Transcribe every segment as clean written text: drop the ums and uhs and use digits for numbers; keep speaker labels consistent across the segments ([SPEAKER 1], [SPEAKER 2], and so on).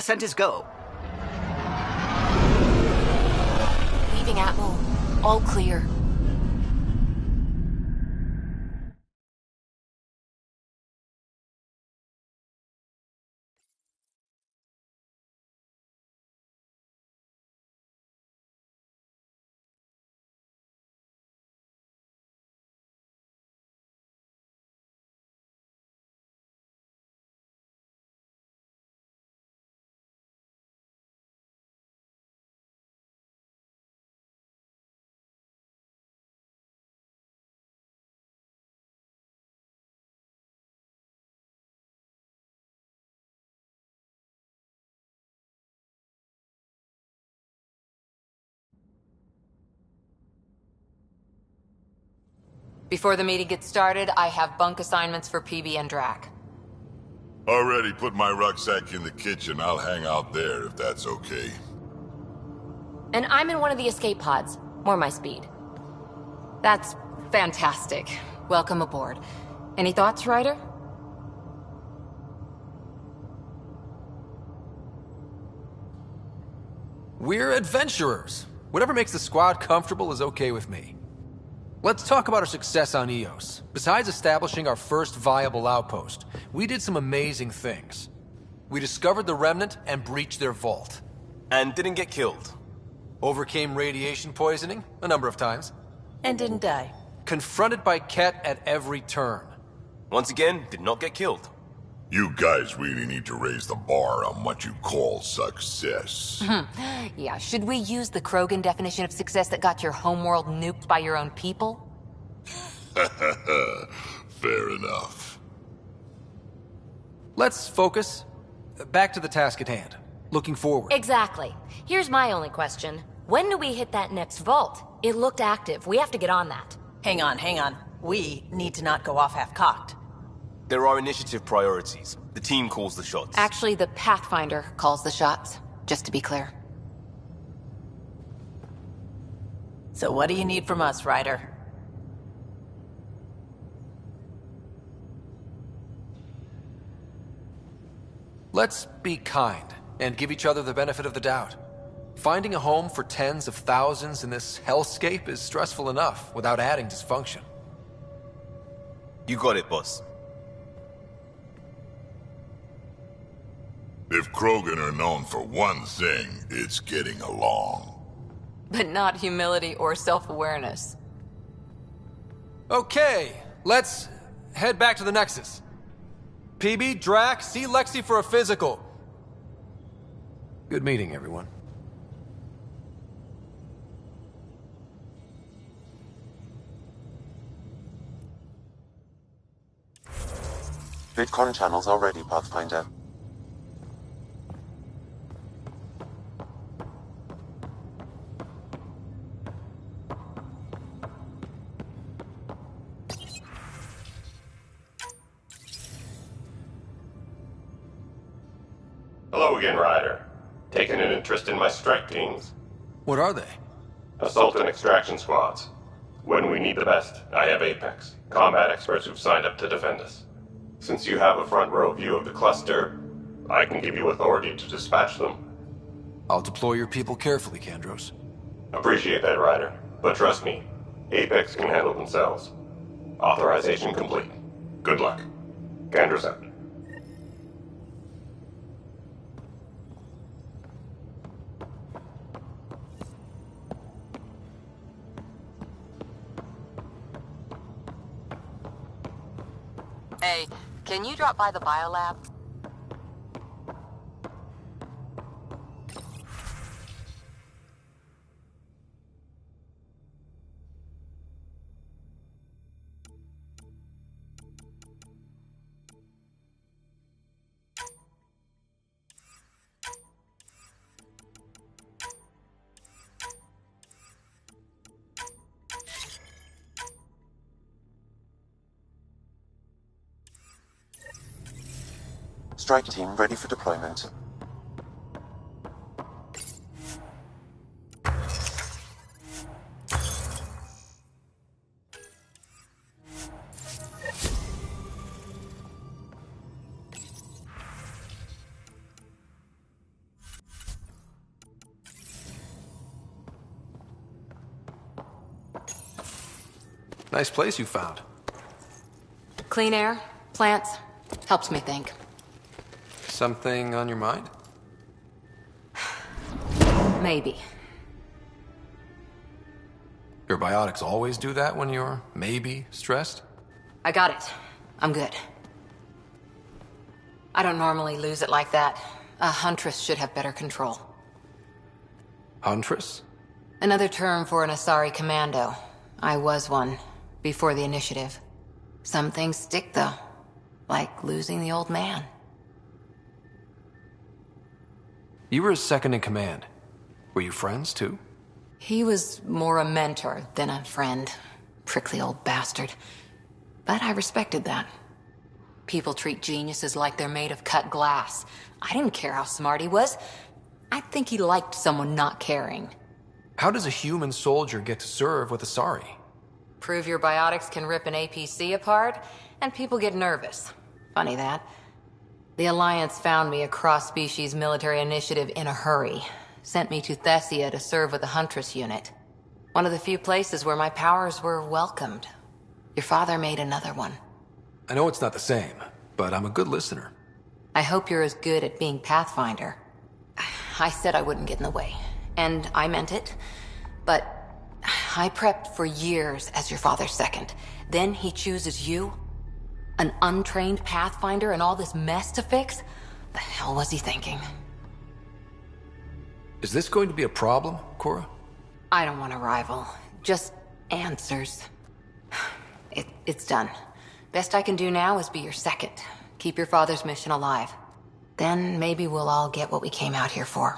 [SPEAKER 1] Ascent is go.
[SPEAKER 2] Leaving Atmo. All clear. Before the meeting gets started, I have bunk assignments for PB and Drac.
[SPEAKER 3] Already put my rucksack in the kitchen. I'll hang out there if that's okay.
[SPEAKER 2] And I'm in one of the escape pods. More my speed. That's fantastic. Welcome aboard. Any thoughts, Ryder?
[SPEAKER 4] We're adventurers. Whatever makes the squad comfortable is okay with me. Let's talk about our success on Eos. Besides establishing our first viable outpost, we did some amazing things. We discovered the Remnant and breached their vault.
[SPEAKER 5] And didn't get killed.
[SPEAKER 4] Overcame radiation poisoning a number of times.
[SPEAKER 6] And didn't die.
[SPEAKER 4] Confronted by Ket at every turn.
[SPEAKER 5] Once again, did not get killed.
[SPEAKER 3] You guys really need to raise the bar on what you call success.
[SPEAKER 2] Yeah, should we use the Krogan definition of success that got your homeworld nuked by your own people?
[SPEAKER 3] Fair enough.
[SPEAKER 4] Let's focus. Back to the task at hand. Looking forward.
[SPEAKER 2] Exactly. Here's my only question. When do we hit that next vault? It looked active. We have to get on that.
[SPEAKER 6] Hang on. We need to not go off half-cocked.
[SPEAKER 5] There are initiative priorities. The team calls the shots.
[SPEAKER 2] Actually, the Pathfinder calls the shots, just to be clear.
[SPEAKER 6] So what do you need from us, Ryder?
[SPEAKER 4] Let's be kind and give each other the benefit of the doubt. Finding a home for tens of thousands in this hellscape is stressful enough without adding dysfunction.
[SPEAKER 5] You got it, boss.
[SPEAKER 3] If Krogan are known for one thing, it's getting along.
[SPEAKER 2] But not humility or self-awareness.
[SPEAKER 4] Okay, let's head back to the Nexus. PB, Drac, see Lexi for a physical. Good meeting, everyone.
[SPEAKER 7] VidCon channels are ready, Pathfinder.
[SPEAKER 8] Hello again, Ryder. Taking an interest in my strike teams.
[SPEAKER 4] What are they?
[SPEAKER 8] Assault and extraction squads. When we need the best, I have Apex, combat experts who've signed up to defend us. Since you have a front row view of the cluster, I can give you authority to dispatch them.
[SPEAKER 4] I'll deploy your people carefully, Kandros.
[SPEAKER 8] Appreciate that, Ryder. But trust me, Apex can handle themselves. Authorization complete. Good luck. Kandros out.
[SPEAKER 2] Hey, can you drop by the biolab?
[SPEAKER 7] Strike team ready for deployment.
[SPEAKER 4] Nice place you found.
[SPEAKER 2] Clean air, plants, helps me think.
[SPEAKER 4] Something on your mind?
[SPEAKER 2] Maybe.
[SPEAKER 4] Your biotics always do that when you're maybe stressed?
[SPEAKER 2] I got it. I'm good. I don't normally lose it like that. A huntress should have better control.
[SPEAKER 4] Huntress?
[SPEAKER 2] Another term for an Asari commando. I was one, before the initiative. Some things stick, though. Like losing the old man.
[SPEAKER 4] You were his second in command. Were you friends, too?
[SPEAKER 2] He was more a mentor than a friend. Prickly old bastard. But I respected that. People treat geniuses like they're made of cut glass. I didn't care how smart he was. I think he liked someone not caring.
[SPEAKER 4] How does a human soldier get to serve with Asari?
[SPEAKER 2] Prove your biotics can rip an APC apart, and people get nervous. Funny that. The Alliance found me a cross-species military initiative in a hurry. Sent me to Thessia to serve with the Huntress unit. One of the few places where my powers were welcomed. Your father made another one.
[SPEAKER 4] I know it's not the same, but I'm a good listener.
[SPEAKER 2] I hope you're as good at being Pathfinder. I said I wouldn't get in the way, and I meant it. But I prepped for years as your father's second. Then he chooses you? An untrained Pathfinder and all this mess to fix? The hell was he thinking?
[SPEAKER 4] Is this going to be a problem, Cora?
[SPEAKER 2] I don't want a rival. Just answers. It's done. Best I can do now is be your second. Keep your father's mission alive. Then maybe we'll all get what we came out here for.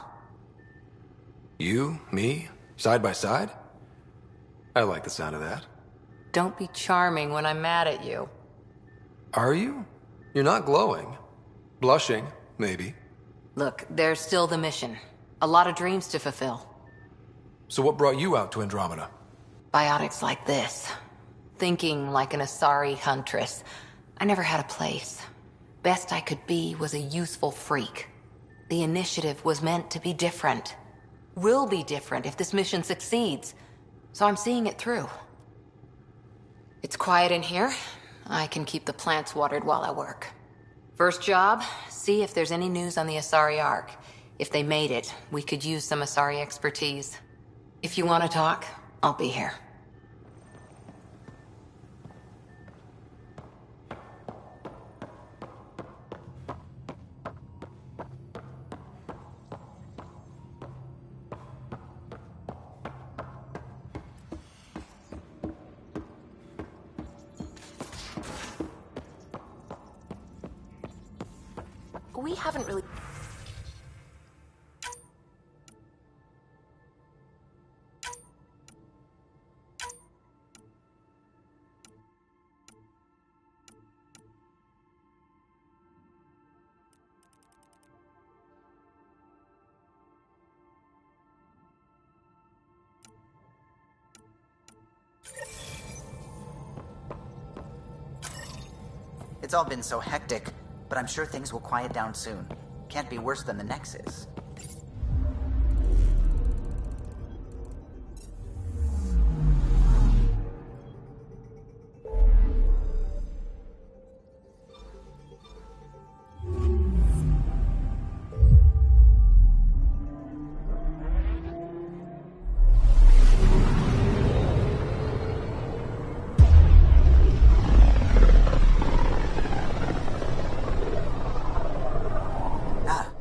[SPEAKER 4] You, me, side by side? I like the sound of that.
[SPEAKER 2] Don't be charming when I'm mad at you.
[SPEAKER 4] Are you? You're not glowing. Blushing, maybe.
[SPEAKER 2] Look, there's still the mission. A lot of dreams to fulfill.
[SPEAKER 4] So what brought you out to Andromeda?
[SPEAKER 2] Biotics like this. Thinking like an Asari huntress. I never had a place. Best I could be was a useful freak. The initiative was meant to be different. Will be different if this mission succeeds. So I'm seeing it through. It's quiet in here. I can keep the plants watered while I work. First job, see if there's any news on the Asari Ark. If they made it, we could use some Asari expertise. If you want to talk, I'll be here. We haven't really...
[SPEAKER 1] It's all been so hectic, but I'm sure things will quiet down soon. Can't be worse than the Nexus.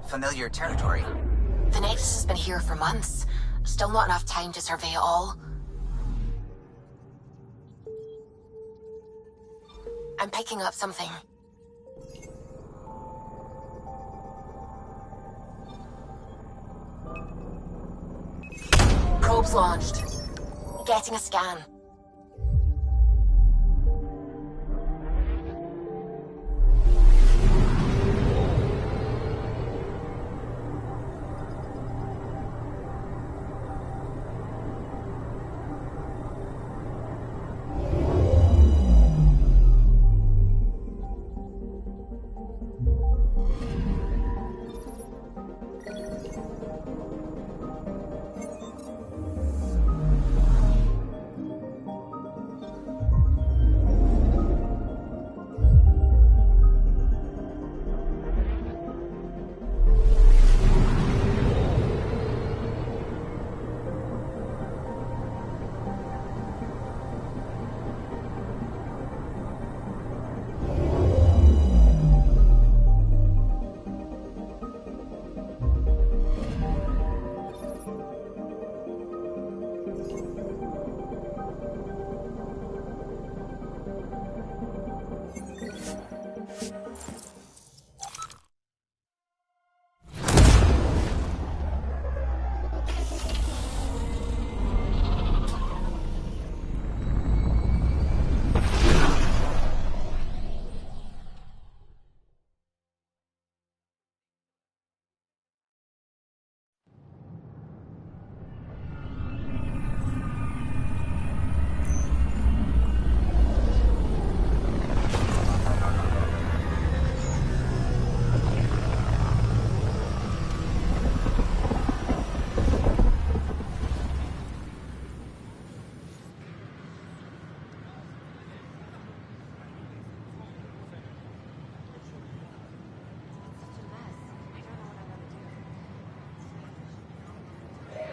[SPEAKER 1] Familiar territory.
[SPEAKER 2] The Nexus has been here for months. Still not enough time to survey it all. I'm picking up something. Probes launched. Getting a scan.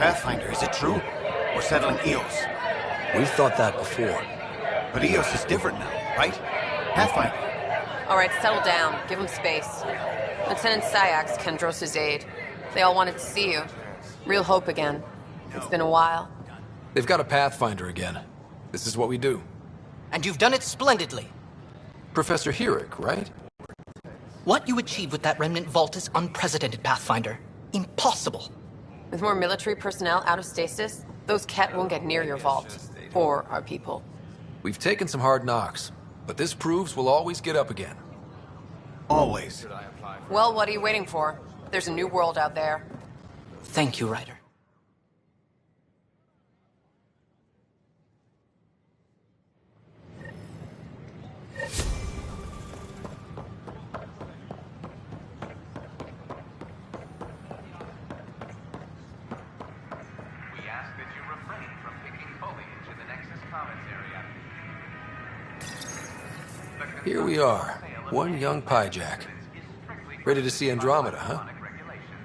[SPEAKER 9] Pathfinder, is it true? We're settling Eos.
[SPEAKER 4] We've thought that before.
[SPEAKER 9] But Eos is different now, right? Pathfinder.
[SPEAKER 10] All right, settle down. Give him space. Lieutenant Sayax, Kendros' aide. They all wanted to see you. Real hope again. It's been a while.
[SPEAKER 4] They've got a Pathfinder again. This is what we do.
[SPEAKER 11] And you've done it splendidly.
[SPEAKER 4] Professor Herrick, right?
[SPEAKER 11] What you achieved with that remnant vault is unprecedented, Pathfinder. Impossible.
[SPEAKER 10] With more military personnel out of stasis, those Ket won't get near your vault. Or our people.
[SPEAKER 4] We've taken some hard knocks, but this proves we'll always get up again.
[SPEAKER 9] Always.
[SPEAKER 10] Well, what are you waiting for? There's a new world out there.
[SPEAKER 11] Thank you, Ryder.
[SPEAKER 4] Here we are, one young Pyjack. Ready to see Andromeda, huh?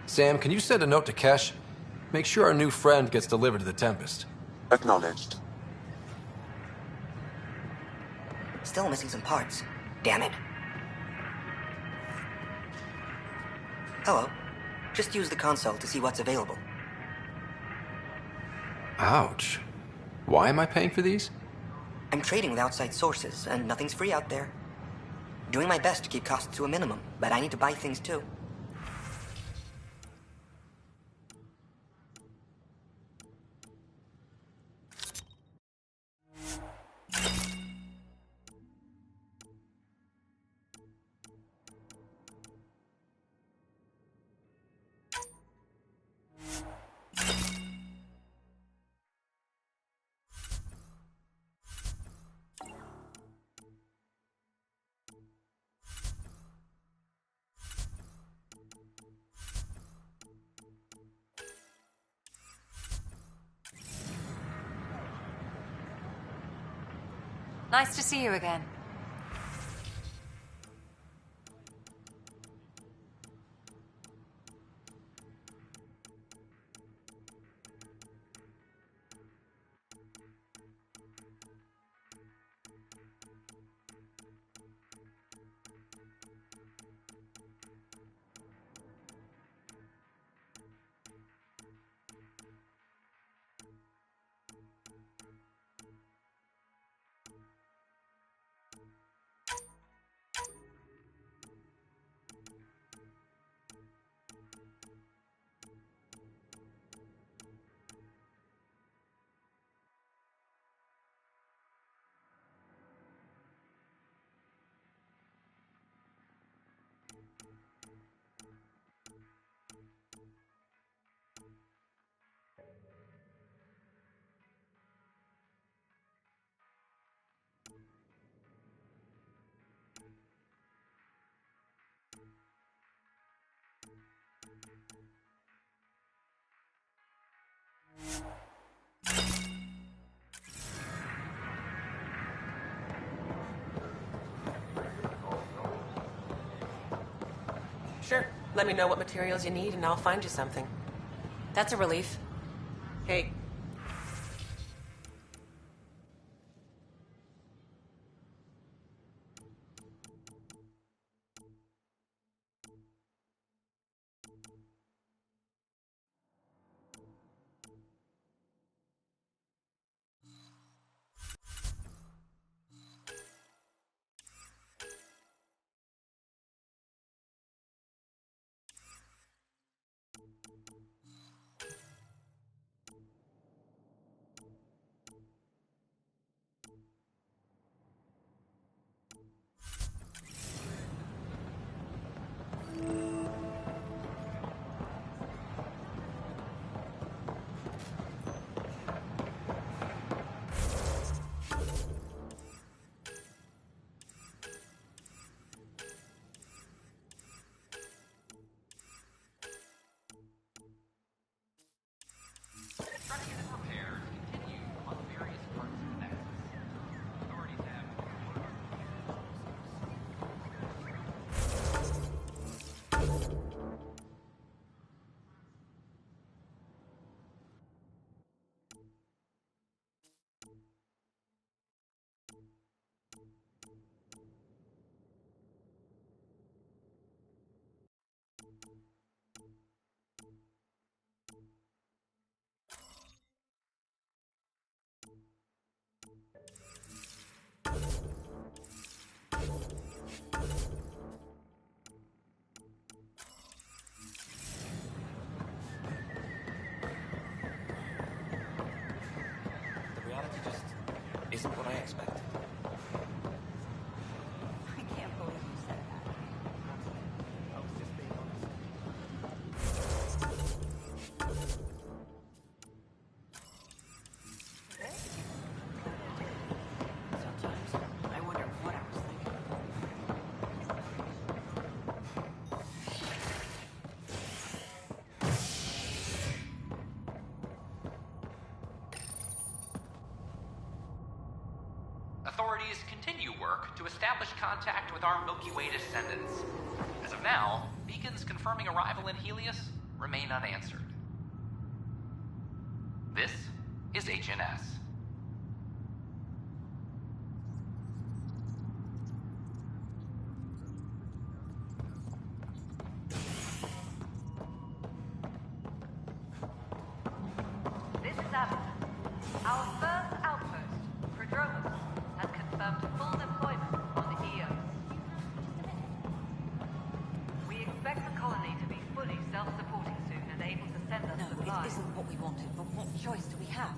[SPEAKER 4] Sam, can you send a note to Kesh? Make sure our new friend gets delivered to the Tempest.
[SPEAKER 7] Acknowledged.
[SPEAKER 11] Still missing some parts. Damn it. Hello. Just use the console to see what's available.
[SPEAKER 4] Ouch. Why am I paying for these?
[SPEAKER 11] I'm trading with outside sources, and nothing's free out there. Doing my best to keep costs to a minimum, but I need to buy things too.
[SPEAKER 2] Nice to see you again.
[SPEAKER 6] Sure. Let me know what materials you need and I'll find you something. That's a relief. Hey.
[SPEAKER 11] isn't what I expected.
[SPEAKER 12] I can't believe you said that. Sometimes I wonder what I was thinking.
[SPEAKER 13] Authorities continue work to establish contact with our Milky Way descendants. As of now, beacons confirming arrival in Helios remain unanswered. This is HNS.
[SPEAKER 12] This is Abbott. Our first outpost, Prodromos, has confirmed full deployment on Eos. We expect the colony to be fully self-supporting soon and able to send us supplies. No, it isn't what we wanted, but what choice do we have?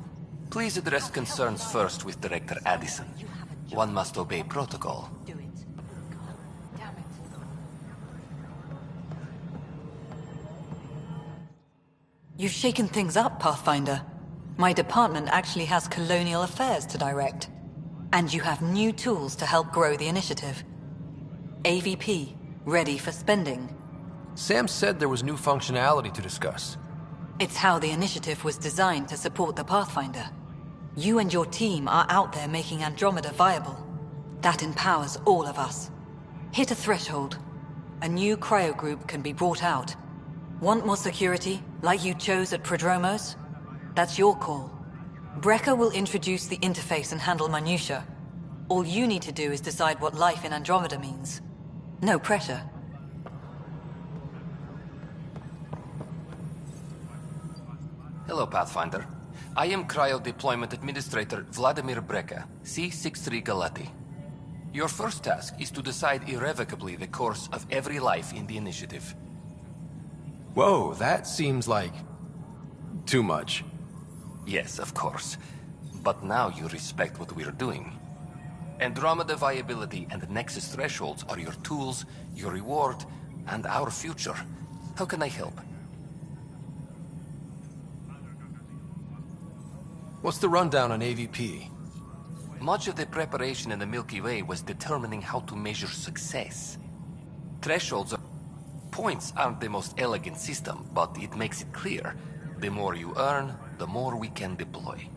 [SPEAKER 13] Please address concerns first with Director Addison. One must obey protocol.
[SPEAKER 12] Do it. God damn it.
[SPEAKER 14] You've shaken things up, Pathfinder. My department actually has colonial affairs to direct. And you have new tools to help grow the initiative. AVP, ready for spending.
[SPEAKER 4] Sam said there was new functionality to discuss.
[SPEAKER 14] It's how the initiative was designed to support the Pathfinder. You and your team are out there making Andromeda viable. That empowers all of us. Hit a threshold. A new cryo group can be brought out. Want more security, like you chose at Prodromos? That's your call. Brecker will introduce the interface and handle minutiae. All you need to do is decide what life in Andromeda means. No pressure.
[SPEAKER 13] Hello, Pathfinder. I am Cryo Deployment Administrator Vladimir Brecker, C-63 Galati. Your first task is to decide irrevocably the course of every life in the initiative.
[SPEAKER 4] Whoa, that seems like... too much.
[SPEAKER 13] Yes, of course. But now you respect what we're doing. Andromeda viability and Nexus thresholds are your tools, your reward, and our future. How can I help?
[SPEAKER 4] What's the rundown on AVP?
[SPEAKER 13] Much of the preparation in the Milky Way was determining how to measure success. Thresholds are... Points aren't the most elegant system, but it makes it clear. The more you earn, the more we can deploy.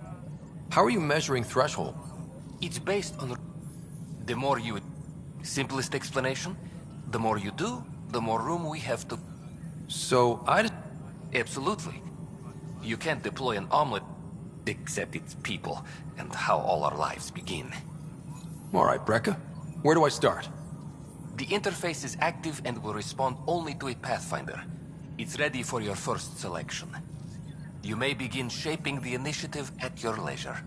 [SPEAKER 4] How are you measuring threshold?
[SPEAKER 13] It's based on... The more you... Simplest explanation? The more you do, the more room we have to...
[SPEAKER 4] So,
[SPEAKER 13] Absolutely. You can't deploy an omelet except it's people, and how all our lives begin.
[SPEAKER 4] Alright, Brecker. Where do I start?
[SPEAKER 13] The interface is active and will respond only to a Pathfinder. It's ready for your first selection. You may begin shaping the initiative at your leisure.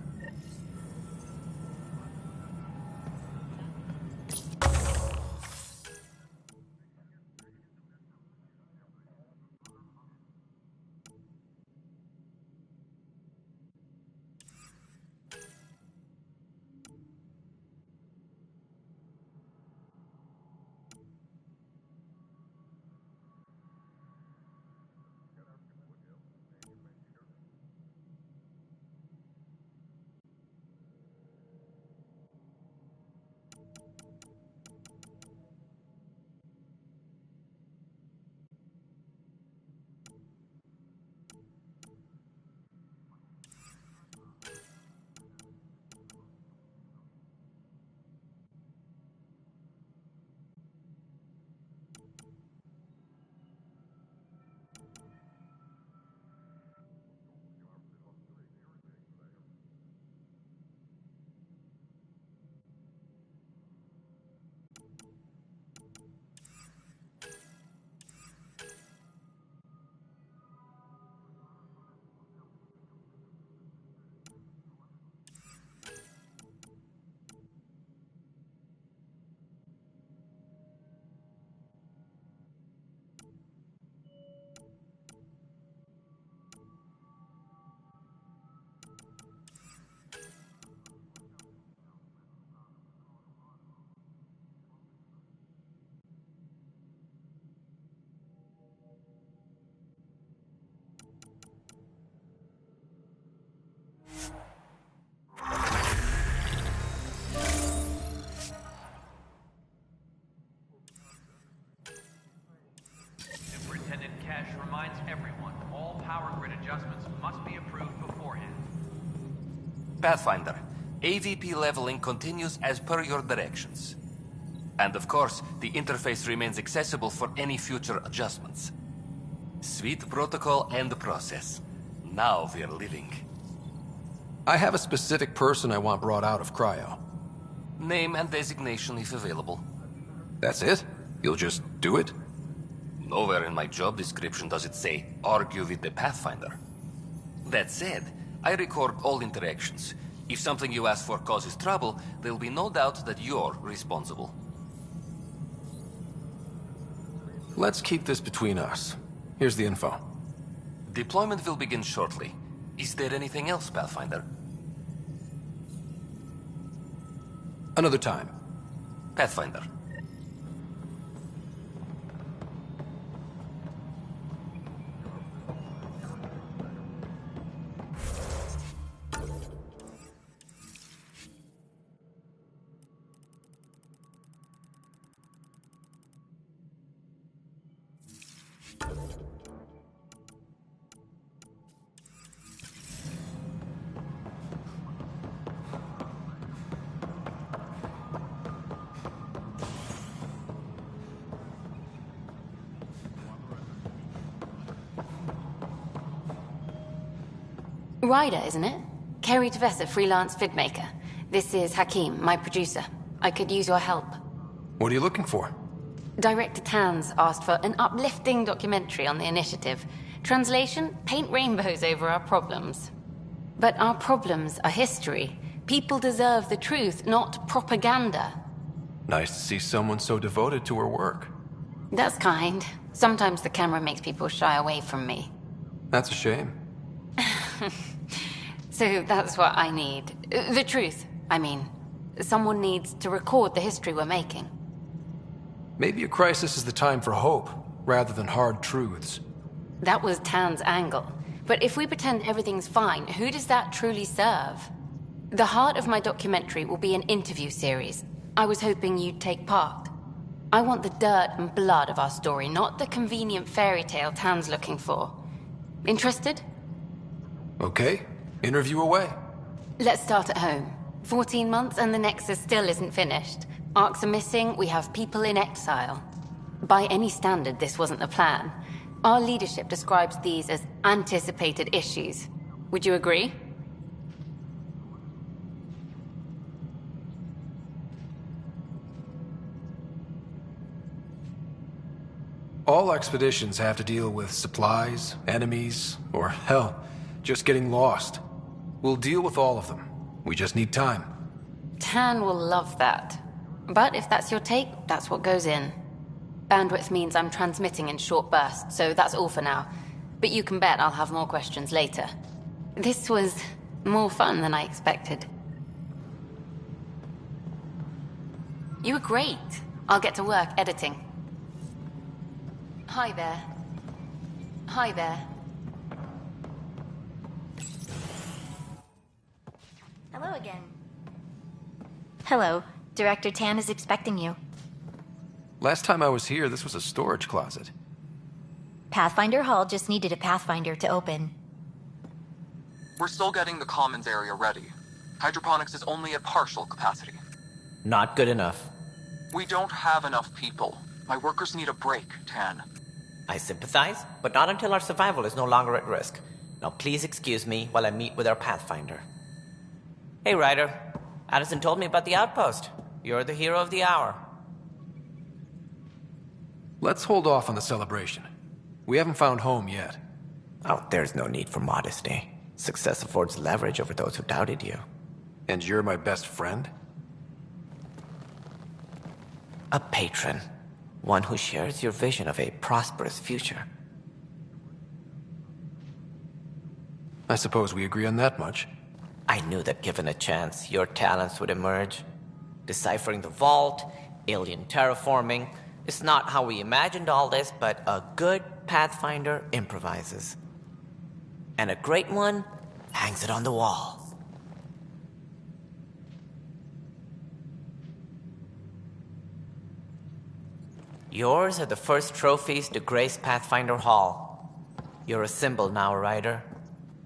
[SPEAKER 13] Pathfinder, AVP leveling continues as per your directions. And of course, the interface remains accessible for any future adjustments. Sweet protocol and process. Now we're living.
[SPEAKER 4] I have a specific person I want brought out of cryo.
[SPEAKER 13] Name and designation if available.
[SPEAKER 4] That's it? You'll just do it?
[SPEAKER 13] Nowhere in my job description does it say, argue with the Pathfinder. That said, I record all interactions. If something you ask for causes trouble, there'll be no doubt that you're responsible.
[SPEAKER 4] Let's keep this between us. Here's the info.
[SPEAKER 13] Deployment will begin shortly. Is there anything else, Pathfinder?
[SPEAKER 4] Another time.
[SPEAKER 13] Pathfinder.
[SPEAKER 2] Ryder, isn't it? Kerry Tvessa, freelance vidmaker. This is Hakim, my producer. I could use your help.
[SPEAKER 4] What are you looking for?
[SPEAKER 2] Director Tans asked for an uplifting documentary on the initiative. Translation, paint rainbows over our problems. But our problems are history. People deserve the truth, not propaganda.
[SPEAKER 4] Nice to see someone so devoted to her work.
[SPEAKER 2] That's kind. Sometimes the camera makes people shy away from me.
[SPEAKER 4] That's a shame.
[SPEAKER 2] So that's what I need. The truth, I mean. Someone needs to record the history we're making.
[SPEAKER 4] Maybe a crisis is the time for hope, rather than hard truths.
[SPEAKER 2] That was Tan's angle. But if we pretend everything's fine, who does that truly serve? The heart of my documentary will be an interview series. I was hoping you'd take part. I want the dirt and blood of our story, not the convenient fairy tale Tan's looking for. Interested?
[SPEAKER 4] Okay, interview away.
[SPEAKER 2] Let's start at home. 14 months and the Nexus still isn't finished. Arcs are missing, we have people in exile. By any standard, this wasn't the plan. Our leadership describes these as anticipated issues. Would you agree?
[SPEAKER 4] All expeditions have to deal with supplies, enemies, or hell, just getting lost. We'll deal with all of them. We just need time.
[SPEAKER 2] Tan will love that. But if that's your take, that's what goes in. Bandwidth means I'm transmitting in short bursts, so that's all for now. But you can bet I'll have more questions later. This was more fun than I expected. You were great. I'll get to work editing. Hi there. Hi there.
[SPEAKER 15] Hello again. Hello. Director Tan is expecting you.
[SPEAKER 4] Last time I was here, this was a storage closet.
[SPEAKER 15] Pathfinder Hall just needed a Pathfinder to open.
[SPEAKER 16] We're still getting the commons area ready. Hydroponics is only at partial capacity.
[SPEAKER 17] Not good enough.
[SPEAKER 16] We don't have enough people. My workers need a break, Tan.
[SPEAKER 17] I sympathize, but not until our survival is no longer at risk. Now please excuse me while I meet with our Pathfinder. Hey, Ryder. Addison told me about the outpost. You're the hero of the hour.
[SPEAKER 4] Let's hold off on the celebration. We haven't found home yet.
[SPEAKER 17] Oh, there's no need for modesty. Success affords leverage over those who doubted you.
[SPEAKER 4] And you're my best friend?
[SPEAKER 17] A patron. One who shares your vision of a prosperous future.
[SPEAKER 4] I suppose we agree on that much.
[SPEAKER 17] I knew that given a chance, your talents would emerge. Deciphering the vault, alien terraforming. It's not how we imagined all this, but a good Pathfinder improvises. And a great one hangs it on the wall. Yours are the first trophies to grace Pathfinder Hall. You're a symbol now, Ryder.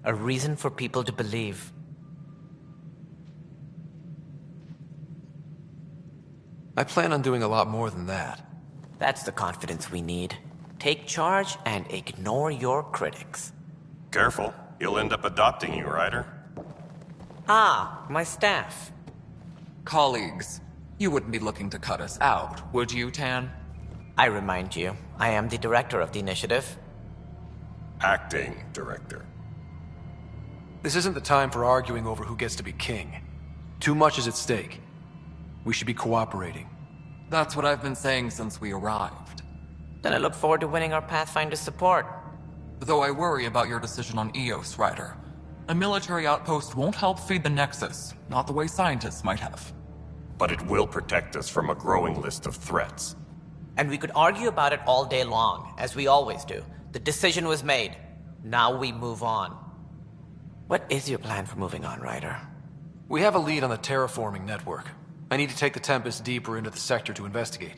[SPEAKER 17] A reason for people to believe.
[SPEAKER 4] I plan on doing a lot more than that.
[SPEAKER 17] That's the confidence we need. Take charge and ignore your critics.
[SPEAKER 8] Careful. He'll end up adopting you, Ryder.
[SPEAKER 17] Ah, my staff.
[SPEAKER 16] Colleagues, you wouldn't be looking to cut us out, would you, Tan?
[SPEAKER 17] I remind you, I am the director of the initiative.
[SPEAKER 8] Acting director.
[SPEAKER 4] This isn't the time for arguing over who gets to be king. Too much is at stake. We should be cooperating.
[SPEAKER 16] That's what I've been saying since we arrived.
[SPEAKER 17] Then I look forward to winning our Pathfinder's support.
[SPEAKER 16] Though I worry about your decision on Eos, Ryder. A military outpost won't help feed the Nexus, not the way scientists might have.
[SPEAKER 8] But it will protect us from a growing list of threats.
[SPEAKER 17] And we could argue about it all day long, as we always do. The decision was made. Now we move on. What is your plan for moving on, Ryder?
[SPEAKER 4] We have a lead on the terraforming network. I need to take the Tempest deeper into the sector to investigate.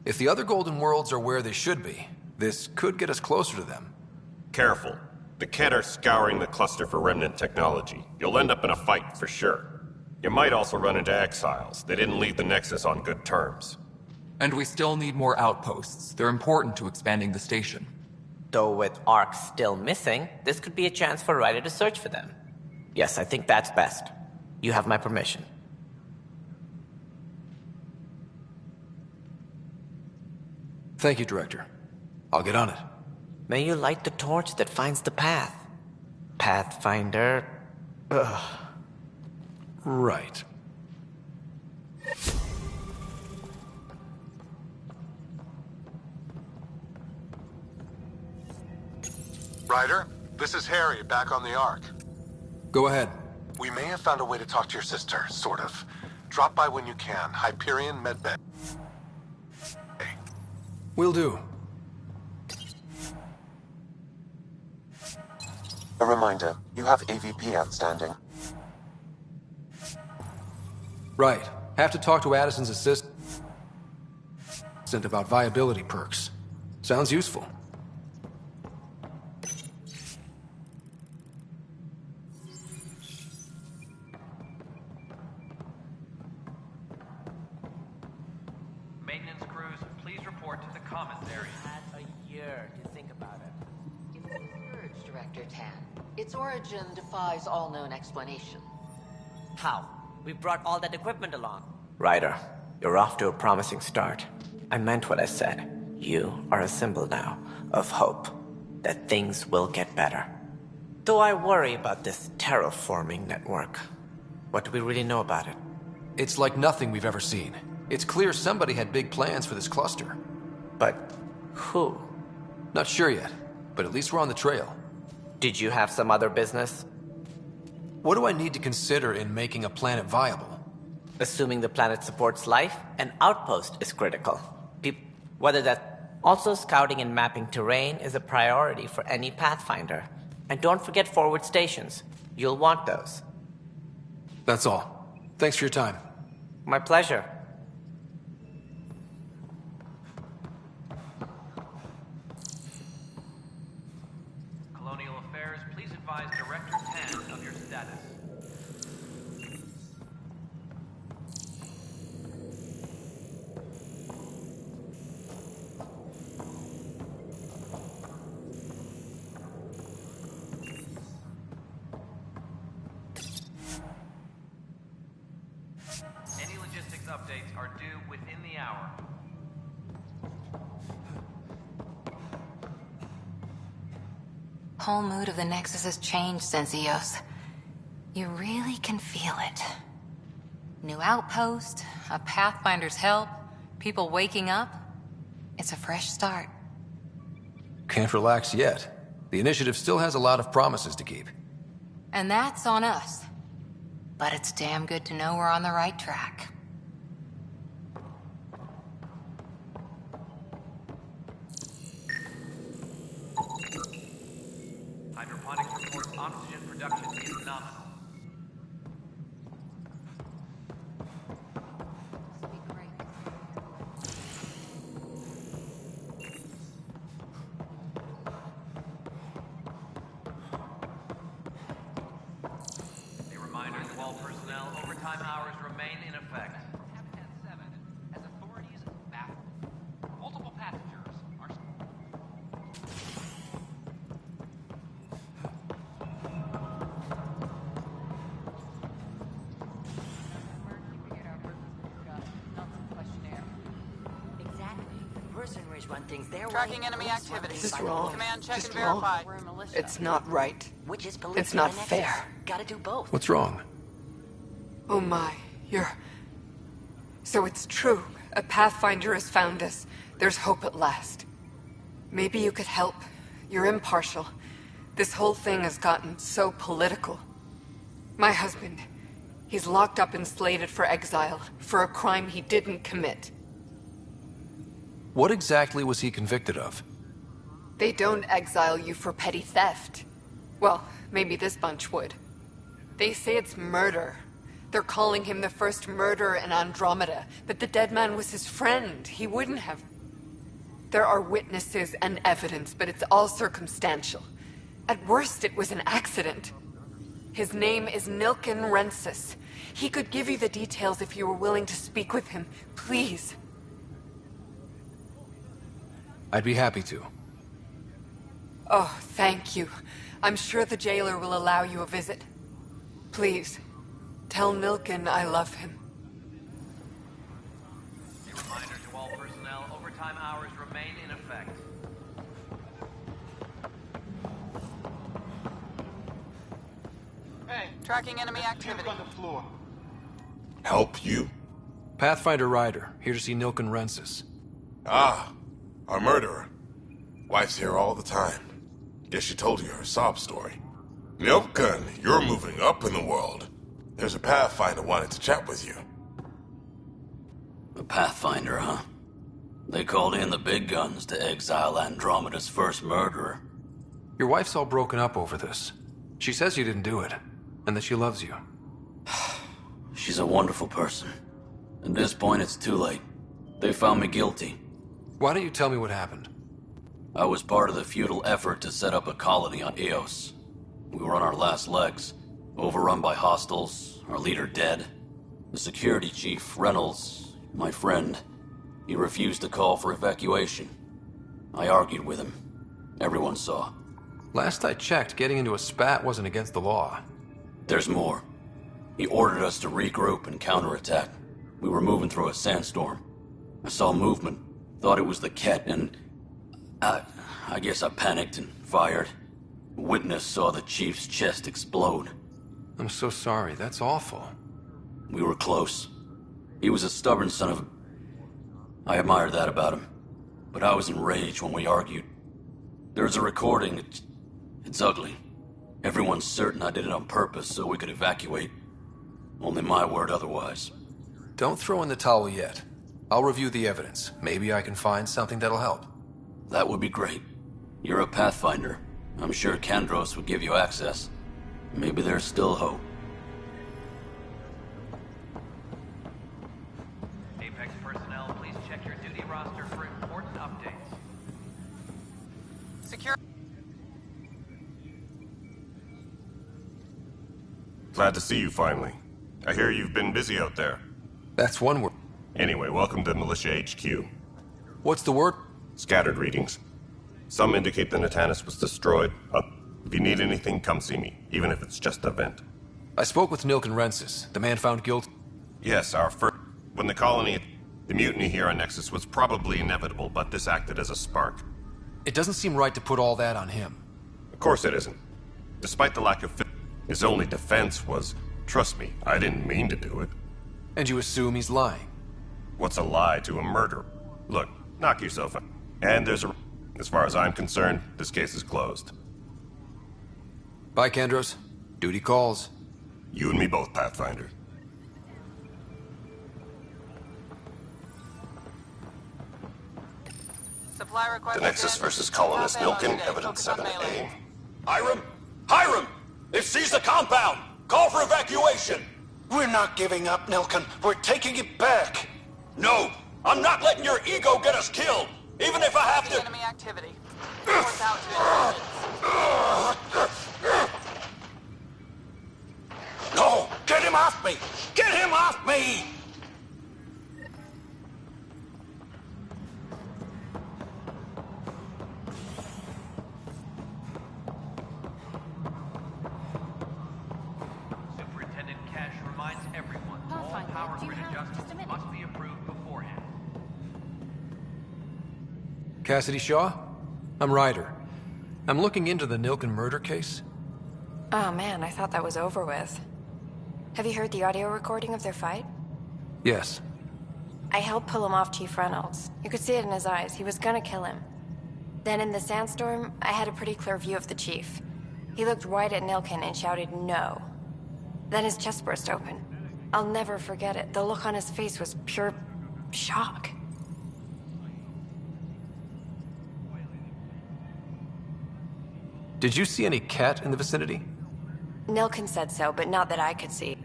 [SPEAKER 4] If the other Golden Worlds are where they should be, this could get us closer to them.
[SPEAKER 8] Careful. The Kett are scouring the cluster for remnant technology. You'll end up in a fight, for sure. You might also run into exiles. They didn't leave the Nexus on good terms.
[SPEAKER 16] And we still need more outposts. They're important to expanding the station.
[SPEAKER 17] Though with Ark still missing, this could be a chance for Ryder to search for them. Yes, I think that's best. You have my permission.
[SPEAKER 4] Thank you, Director. I'll get on it.
[SPEAKER 17] May you light the torch that finds the path. Pathfinder... Ugh.
[SPEAKER 4] Right.
[SPEAKER 18] Ryder, this is Harry, back on the Ark.
[SPEAKER 4] Go ahead.
[SPEAKER 18] We may have found a way to talk to your sister, sort of. Drop by when you can. Hyperion Medbay.
[SPEAKER 4] Will do.
[SPEAKER 7] A reminder, you have AVP outstanding.
[SPEAKER 4] Right. Have to talk to Addison's assistant about viability perks. Sounds useful.
[SPEAKER 19] Maintenance crews, please report to the commissary.
[SPEAKER 17] Had a year to think about it.
[SPEAKER 2] It was Surge, Director Tan. Its origin defies all known explanation.
[SPEAKER 17] How? We brought all that equipment along. Ryder, you're off to a promising start. I meant what I said. You are a symbol now of hope that things will get better. Though I worry about this terraforming network. What do we really know about it?
[SPEAKER 4] It's like nothing we've ever seen. It's clear somebody had big plans for this cluster.
[SPEAKER 17] But who?
[SPEAKER 4] Not sure yet, but at least we're on the trail.
[SPEAKER 17] Did you have some other business?
[SPEAKER 4] What do I need to consider in making a planet viable?
[SPEAKER 17] Assuming the planet supports life, an outpost is critical. Whether that's also scouting and mapping terrain is a priority for any Pathfinder. And don't forget forward stations. You'll want those.
[SPEAKER 4] That's all. Thanks for your time.
[SPEAKER 17] My pleasure.
[SPEAKER 19] Colonial Affairs, please advise Director Tan of your status. Any logistics updates are due within the hour.
[SPEAKER 2] Whole mood of the Nexus has changed since Eos. You really can feel it. New outpost, a Pathfinder's help, people waking up. It's a fresh start.
[SPEAKER 4] Can't relax yet. The initiative still has a lot of promises to keep.
[SPEAKER 2] And that's on us. But it's damn good to know we're on the right track.
[SPEAKER 19] Hydroponics reports oxygen production is nominal. Overtime hours remain in effect. Habitat 7 has authority
[SPEAKER 11] run things their way.
[SPEAKER 6] Tracking enemy activity.
[SPEAKER 10] This is wrong.
[SPEAKER 6] Command, check
[SPEAKER 10] Just
[SPEAKER 6] and
[SPEAKER 10] wrong.
[SPEAKER 6] verify.
[SPEAKER 10] It's not right.
[SPEAKER 11] Which is
[SPEAKER 10] It's not fair.
[SPEAKER 11] Gotta do both.
[SPEAKER 4] What's wrong?
[SPEAKER 10] Oh my, So it's true. A Pathfinder has found us. There's hope at last. Maybe you could help. You're impartial. This whole thing has gotten so political. My husband, he's locked up and slated for exile for a crime he didn't commit.
[SPEAKER 4] What exactly was he convicted of?
[SPEAKER 10] They don't exile you for petty theft. Well, maybe this bunch would. They say it's murder. They're calling him the first murderer in Andromeda, but the dead man was his friend. He wouldn't have. There are witnesses and evidence, but it's all circumstantial. At worst, it was an accident. His name is Nilken Rensis. He could give you the details if you were willing to speak with him. Please.
[SPEAKER 4] I'd be happy to.
[SPEAKER 10] Oh, thank you. I'm sure the jailer will allow you a visit. Please, tell Nilken I love him.
[SPEAKER 19] A reminder to all personnel, overtime hours remain in effect.
[SPEAKER 6] Hey, tracking enemy activity. On the floor.
[SPEAKER 3] Help you?
[SPEAKER 4] Pathfinder Ryder, here to see Nilken Rensis.
[SPEAKER 3] Ah, our murderer. Wife's here all the time. Guess she told you her sob story. Nilken, you're moving up in the world. There's a Pathfinder wanting to chat with you.
[SPEAKER 20] A Pathfinder, huh? They called in the big guns to exile Andromeda's first murderer.
[SPEAKER 4] Your wife's all broken up over this. She says you didn't do it, and that she loves you.
[SPEAKER 20] She's a wonderful person. At this point, it's too late. They found me guilty.
[SPEAKER 4] Why don't you tell me what happened?
[SPEAKER 20] I was part of the futile effort to set up a colony on Eos. We were on our last legs, overrun by hostiles, our leader dead. The security chief, Reynolds, my friend, he refused to call for evacuation. I argued with him. Everyone saw.
[SPEAKER 4] Last I checked, getting into a spat wasn't against the law.
[SPEAKER 20] There's more. He ordered us to regroup and counterattack. We were moving through a sandstorm. I saw movement, thought it was the Ket, and I guess I panicked and fired. A witness saw the chief's chest explode.
[SPEAKER 4] I'm so sorry, that's awful.
[SPEAKER 20] We were close. He was a stubborn son of a... I admired that about him. But I was enraged when we argued. There's a recording. It's ugly. Everyone's certain I did it on purpose so we could evacuate. Only my word otherwise.
[SPEAKER 4] Don't throw in the towel yet. I'll review the evidence. Maybe I can find something that'll help.
[SPEAKER 20] That would be great. You're a Pathfinder. I'm sure Kandros would give you access. Maybe there's still hope.
[SPEAKER 19] Apex personnel, please check your duty roster for important updates.
[SPEAKER 6] Secure.
[SPEAKER 8] Glad to see you finally. I hear you've been busy out there.
[SPEAKER 4] That's one word.
[SPEAKER 8] Anyway, welcome to Militia HQ.
[SPEAKER 4] What's the word?
[SPEAKER 8] Scattered readings. Some indicate the Natanus was destroyed. If you need anything, come see me, even if it's just a vent.
[SPEAKER 4] I spoke with Nilken Rensis, the man found guilty.
[SPEAKER 8] Yes, our first... When the colony... The mutiny here on Nexus was probably inevitable, but this acted as a spark.
[SPEAKER 4] It doesn't seem right to put all that on him.
[SPEAKER 8] Of course it isn't. Despite the lack of... His only defense was, trust me, I didn't mean to do it.
[SPEAKER 4] And you assume he's lying?
[SPEAKER 8] What's a lie to a murder? Look, knock yourself out. And there's a... As far as I'm concerned, this case is closed.
[SPEAKER 4] Bye, Kandros. Duty calls.
[SPEAKER 8] You and me both, Pathfinder.
[SPEAKER 6] Supply request.
[SPEAKER 8] The Nexus versus Colonist Nilken, Evidence 7A.
[SPEAKER 20] Hiram! Hiram! They've seized the compound! Call for evacuation!
[SPEAKER 18] We're not giving up, Nilken. We're taking it back.
[SPEAKER 20] No! I'm not letting your ego get us killed! Even if I have to...
[SPEAKER 6] Enemy activity. Force out to
[SPEAKER 18] No! Get him off me! Get him off me!
[SPEAKER 19] Superintendent Cash reminds everyone, all power grid adjustments must be approved beforehand.
[SPEAKER 4] Cassidy Shaw? I'm Ryder. I'm looking into the Nilken murder case.
[SPEAKER 21] Oh man, I thought that was over with. Have you heard the audio recording of their fight?
[SPEAKER 4] Yes.
[SPEAKER 21] I helped pull him off Chief Reynolds. You could see it in his eyes. He was gonna kill him. Then in the sandstorm, I had a pretty clear view of the Chief. He looked right at Nilken and shouted, "No." Then his chest burst open. I'll never forget it. The look on his face was pure shock.
[SPEAKER 4] Did you see any cat in the vicinity?
[SPEAKER 21] Nilken said so, but not that I could see.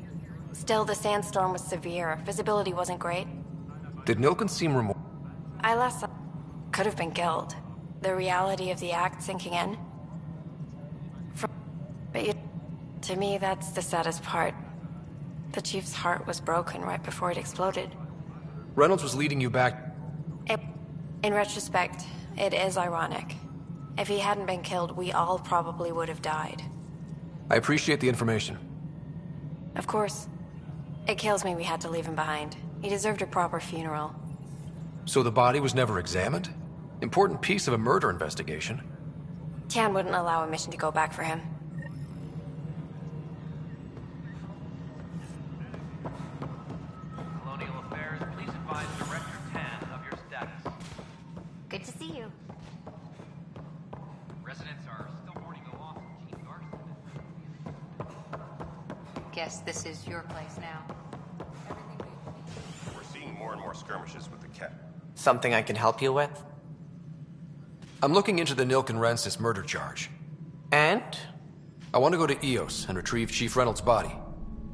[SPEAKER 21] Still, the sandstorm was severe. Visibility wasn't great.
[SPEAKER 4] Did Nilken seem
[SPEAKER 21] I last saw... Could have been guilt. The reality of the act sinking in. To me, that's the saddest part. The Chief's heart was broken right before it exploded.
[SPEAKER 4] Reynolds was leading you back.
[SPEAKER 21] In retrospect, it is ironic. If he hadn't been killed, we all probably would have died.
[SPEAKER 4] I appreciate the information.
[SPEAKER 21] Of course. It kills me we had to leave him behind. He deserved a proper funeral.
[SPEAKER 4] So the body was never examined? Important piece of a murder investigation.
[SPEAKER 21] Tian wouldn't allow a mission to go back for him.
[SPEAKER 19] Colonial Affairs, please advise Director Tan of your status.
[SPEAKER 15] Good to see you.
[SPEAKER 19] Residents are still mourning the loss of Chief Garson.
[SPEAKER 2] Guess this is your place now.
[SPEAKER 8] We're seeing more and more skirmishes with the cat.
[SPEAKER 17] Something I can help you with?
[SPEAKER 4] I'm looking into the Nilken Rensis murder charge.
[SPEAKER 17] And?
[SPEAKER 4] I want to go to EOS and retrieve Chief Reynolds' body.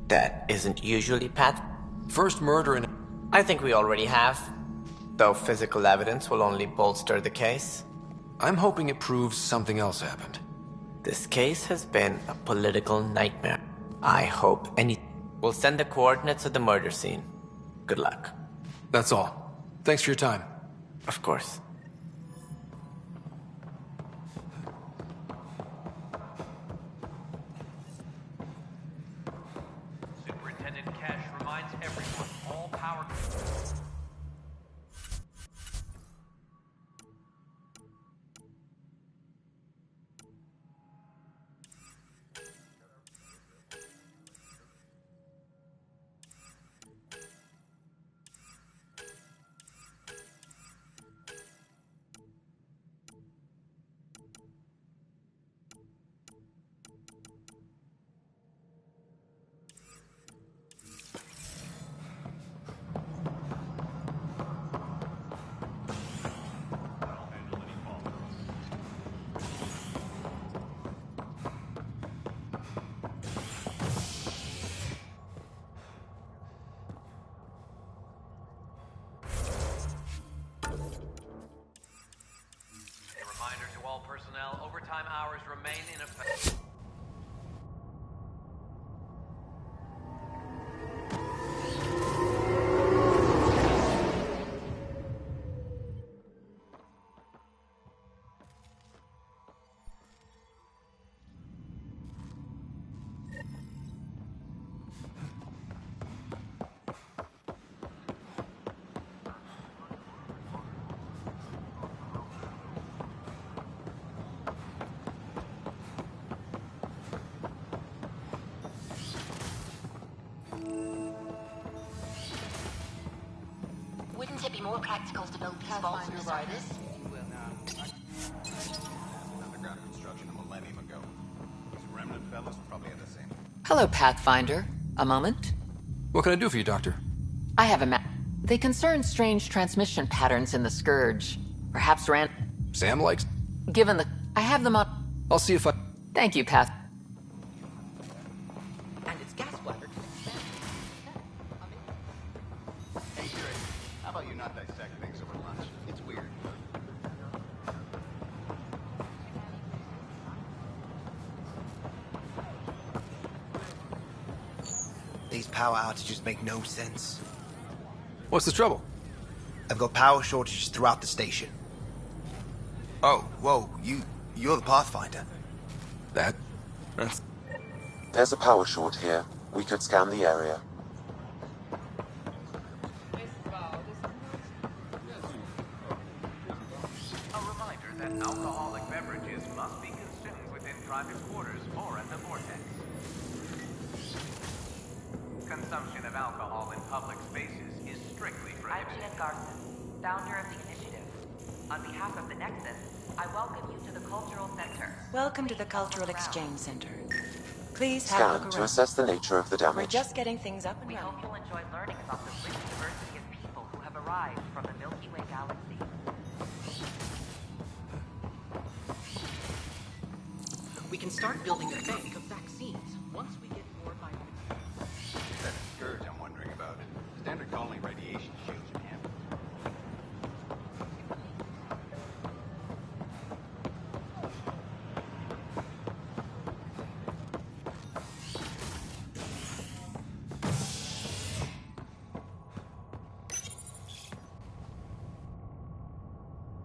[SPEAKER 17] That isn't usually Pat.
[SPEAKER 4] First murder in...
[SPEAKER 17] I think we already have. Though physical evidence will only bolster the case.
[SPEAKER 4] I'm hoping it proves something else happened.
[SPEAKER 17] This case has been a political nightmare. I hope We'll send the coordinates of the murder scene. Good luck.
[SPEAKER 4] That's all. Thanks for your time.
[SPEAKER 17] Of course.
[SPEAKER 19] Superintendent Cash reminds everyone, all power... personnel, overtime hours remain in effect.
[SPEAKER 2] Wouldn't it be more practical to build these vaults in the surface?
[SPEAKER 9] Underground construction a millennium ago. These remnant fellows probably had the same.
[SPEAKER 22] Hello, Pathfinder. A moment?
[SPEAKER 4] What can I do for you, Doctor?
[SPEAKER 22] I have a map. They concern strange transmission patterns in the Scourge. Perhaps
[SPEAKER 4] Sam likes...
[SPEAKER 22] Given the... I have them up...
[SPEAKER 4] I'll see if I...
[SPEAKER 22] Thank you, Path.
[SPEAKER 11] And it's gas bladder.
[SPEAKER 9] Hey, Drake, how about you not dissect things over lunch? It's weird.
[SPEAKER 23] These power outages make no sense.
[SPEAKER 4] What's the trouble?
[SPEAKER 23] I've got power shortages throughout the station. Oh, whoa, you're the Pathfinder.
[SPEAKER 4] That's...
[SPEAKER 7] There's a power short here. We could scan the area.
[SPEAKER 19] Alcoholic beverages must be consumed within private quarters or at the vortex. Consumption of alcohol in public spaces is strictly prohibited.
[SPEAKER 1] I'm Jen Garson, founder of the initiative. On behalf of the Nexus, I welcome you to the Cultural Center.
[SPEAKER 5] Welcome to the Cultural Exchange Center. Please have a
[SPEAKER 7] Scan
[SPEAKER 5] look
[SPEAKER 7] to
[SPEAKER 5] around.
[SPEAKER 7] assess the nature of the
[SPEAKER 5] We're
[SPEAKER 7] damage.
[SPEAKER 5] just getting things up and
[SPEAKER 1] We
[SPEAKER 5] running.
[SPEAKER 1] hope you'll enjoy learning about the rich diversity of people who have arrived from the Milky Way galaxy.
[SPEAKER 12] We can start building a bank of vaccines once we get more by.
[SPEAKER 9] That scourge I'm wondering about. Standard colony radiation shields in hand.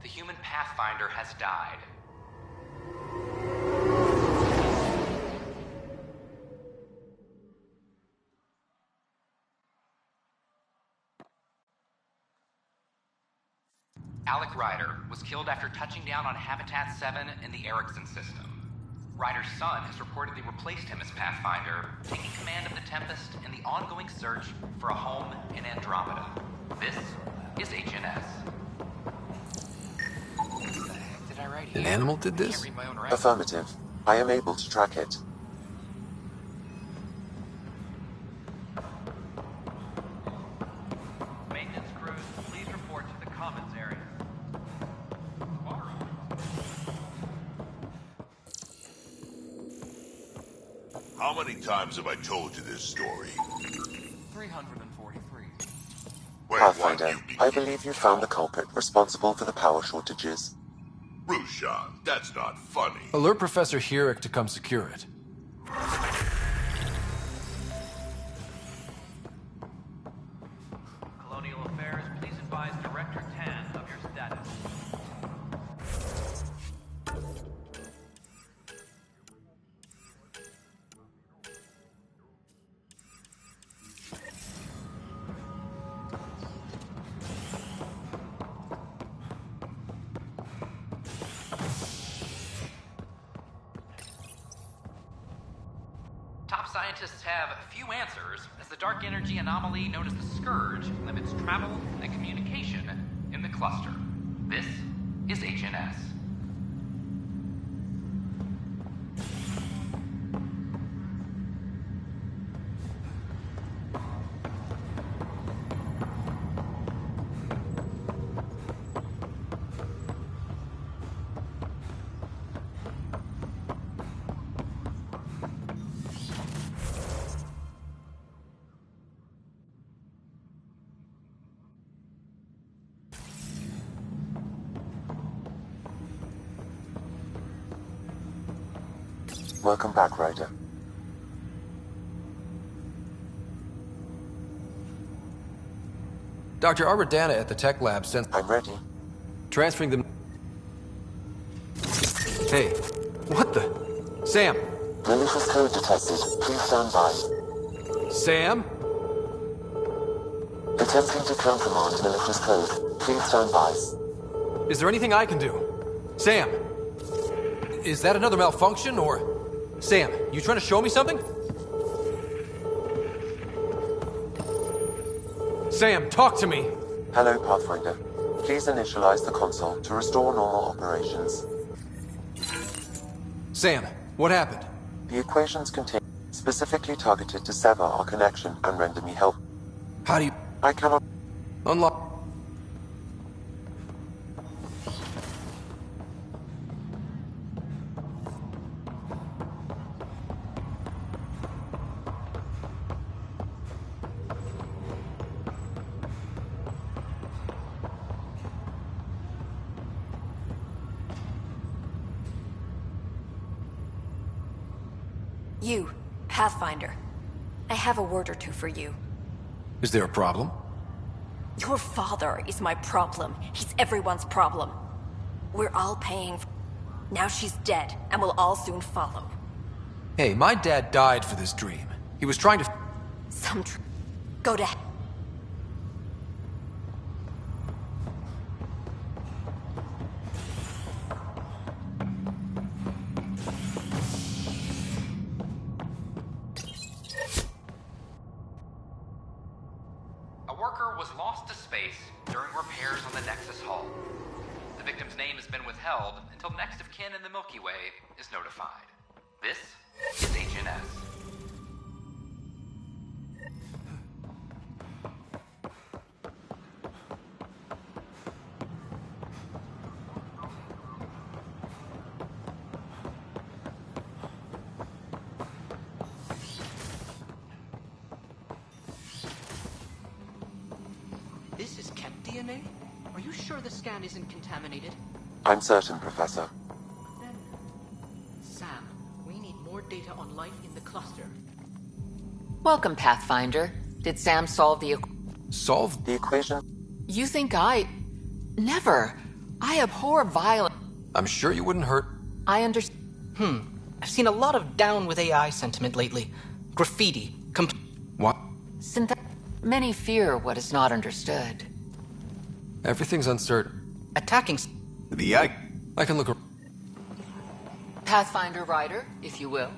[SPEAKER 19] The human Pathfinder has died. Alec Ryder was killed after touching down on Habitat 7 in the Erickson system. Ryder's son has reportedly replaced him as Pathfinder, taking command of the Tempest in the ongoing search for a home in Andromeda. This is HNS. What the heck did I write here?
[SPEAKER 4] An animal did this?
[SPEAKER 19] I can't read my own writing.
[SPEAKER 7] Affirmative. I am able to track it.
[SPEAKER 19] Maintenance crews, please report to the commons area.
[SPEAKER 3] How many times have I told you this story?
[SPEAKER 16] 343.
[SPEAKER 7] Pathfinder, I believe you found the culprit responsible for the power shortages.
[SPEAKER 3] Rushan, that's not funny.
[SPEAKER 4] Alert Professor Herrick to come secure it.
[SPEAKER 19] Colonial Affairs, please advise Director Tan of your status. Top scientists have few answers, as the dark energy anomaly known as the Scourge limits travel and communication in the cluster. This is HNS.
[SPEAKER 7] Welcome back, Ryder.
[SPEAKER 4] Dr. Arbordana at the tech lab sent...
[SPEAKER 7] I'm ready.
[SPEAKER 4] Transferring them... Hey, what the... Sam!
[SPEAKER 7] Malicious code detected. Please stand by.
[SPEAKER 4] Sam?
[SPEAKER 7] Attempting to countermand malicious code. Please stand by.
[SPEAKER 4] Is there anything I can do? Sam! Is that another malfunction, or... Sam, you trying to show me something? Sam, talk to me!
[SPEAKER 7] Hello, Pathfinder. Please initialize the console to restore normal operations.
[SPEAKER 4] Sam, what happened?
[SPEAKER 7] The equations contain specifically targeted to sever our connection and render me help.
[SPEAKER 4] How do you...
[SPEAKER 7] I cannot...
[SPEAKER 4] Unlock...
[SPEAKER 21] You, Pathfinder. I have a word or two for you.
[SPEAKER 4] Is there a problem?
[SPEAKER 21] Your father is my problem. He's everyone's problem. We're all paying for... Now she's dead, and we'll all soon follow.
[SPEAKER 4] Hey, my dad died for this dream. He was trying to...
[SPEAKER 21] Go to...
[SPEAKER 19] lost to space during repairs on the Nexus hull. The victim's name has been withheld until next of kin in the Milky Way is notified. This is HNS.
[SPEAKER 12] This is cat DNA? Are you sure the scan isn't contaminated?
[SPEAKER 7] I'm certain, Professor.
[SPEAKER 12] Sam, we need more data on life in the cluster.
[SPEAKER 22] Welcome, Pathfinder. Did Sam solve the
[SPEAKER 4] Solve
[SPEAKER 7] the equation?
[SPEAKER 22] You think I... Never. I abhor violence.
[SPEAKER 4] I'm sure you wouldn't hurt.
[SPEAKER 22] I understand.
[SPEAKER 12] I've seen a lot of down with AI sentiment lately. Graffiti.
[SPEAKER 4] What?
[SPEAKER 22] Many fear what is not understood.
[SPEAKER 4] Everything's uncertain.
[SPEAKER 12] Attacking...
[SPEAKER 4] The I can look...
[SPEAKER 22] Pathfinder Rider, if you will.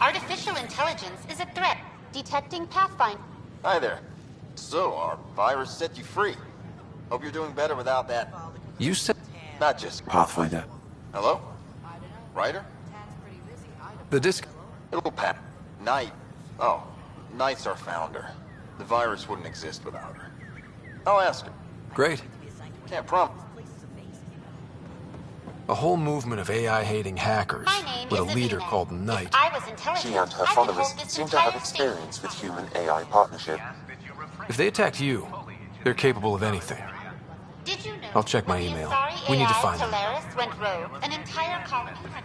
[SPEAKER 10] Artificial intelligence is a threat. Detecting Pathfinder.
[SPEAKER 13] Hi there. So, our virus set you free. Hope you're doing better without that.
[SPEAKER 4] You said...
[SPEAKER 13] Not just...
[SPEAKER 7] Pathfinder.
[SPEAKER 13] Hello? Ryder?
[SPEAKER 4] The disk...
[SPEAKER 13] It'll Pat. Knight. Oh, Knight's our founder. The virus wouldn't exist without her. I'll ask her.
[SPEAKER 4] Great.
[SPEAKER 13] Can't promise.
[SPEAKER 4] A whole movement of AI-hating hackers with a leader called Knight.
[SPEAKER 10] I was intelligent.
[SPEAKER 7] She and her followers seem to have experience with human-AI partnership.
[SPEAKER 4] If they attacked you, they're capable of anything.
[SPEAKER 10] Did you know
[SPEAKER 4] I'll check my email. We need to find them.
[SPEAKER 10] Solaris went rogue. An entire colony had...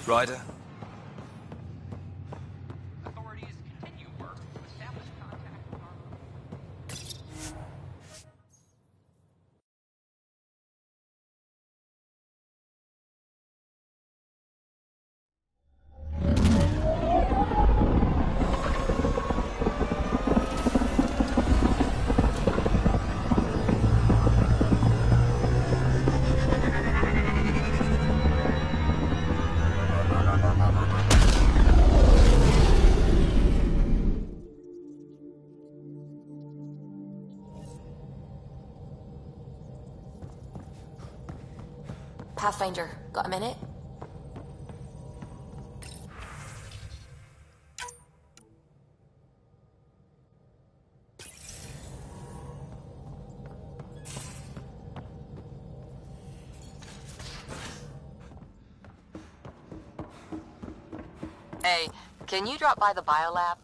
[SPEAKER 14] Ryder?
[SPEAKER 19] Authorities continue work to establish contact with
[SPEAKER 6] Pathfinder, got a minute?
[SPEAKER 2] Hey, can you drop by the biolab?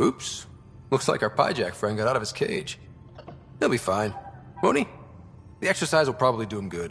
[SPEAKER 4] Oops. Looks like our Pyjack friend got out of his cage. He'll be fine, won't he? The exercise will probably do him good.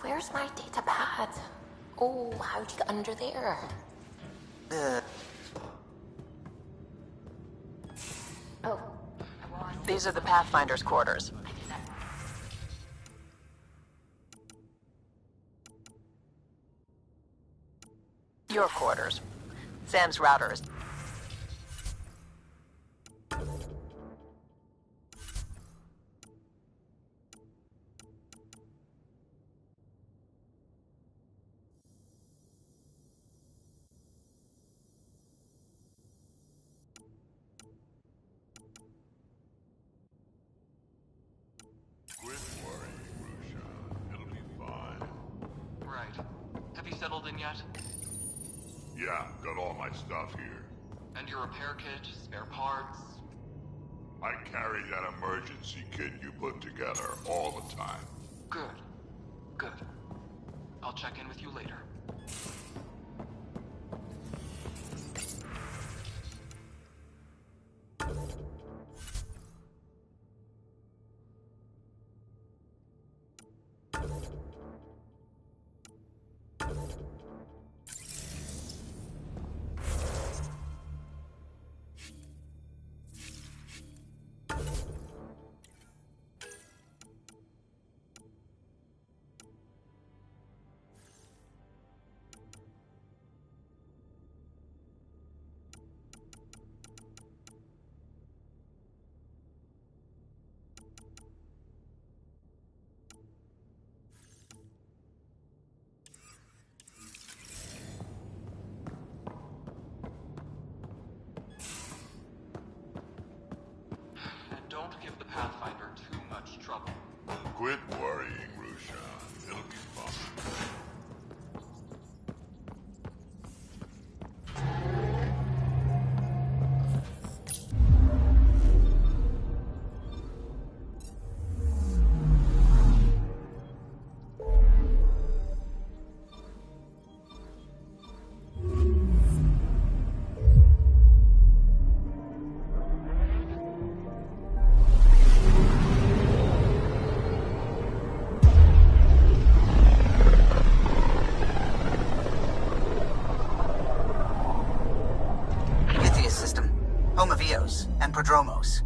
[SPEAKER 6] Where's my data pad? Oh, how'd you get under there? Oh.
[SPEAKER 2] These are the Pathfinder's quarters. Your quarters. Sam's router is...
[SPEAKER 16] settled in yet?
[SPEAKER 14] Yeah, got all my stuff here.
[SPEAKER 16] And your repair kit, spare parts?
[SPEAKER 14] I carry that emergency kit you put together all the time.
[SPEAKER 16] Good. Good. I'll check in with you later. Don't give the Pathfinder too much trouble.
[SPEAKER 14] Quit worrying, Rushan. It'll be fine.
[SPEAKER 18] And Prodromos.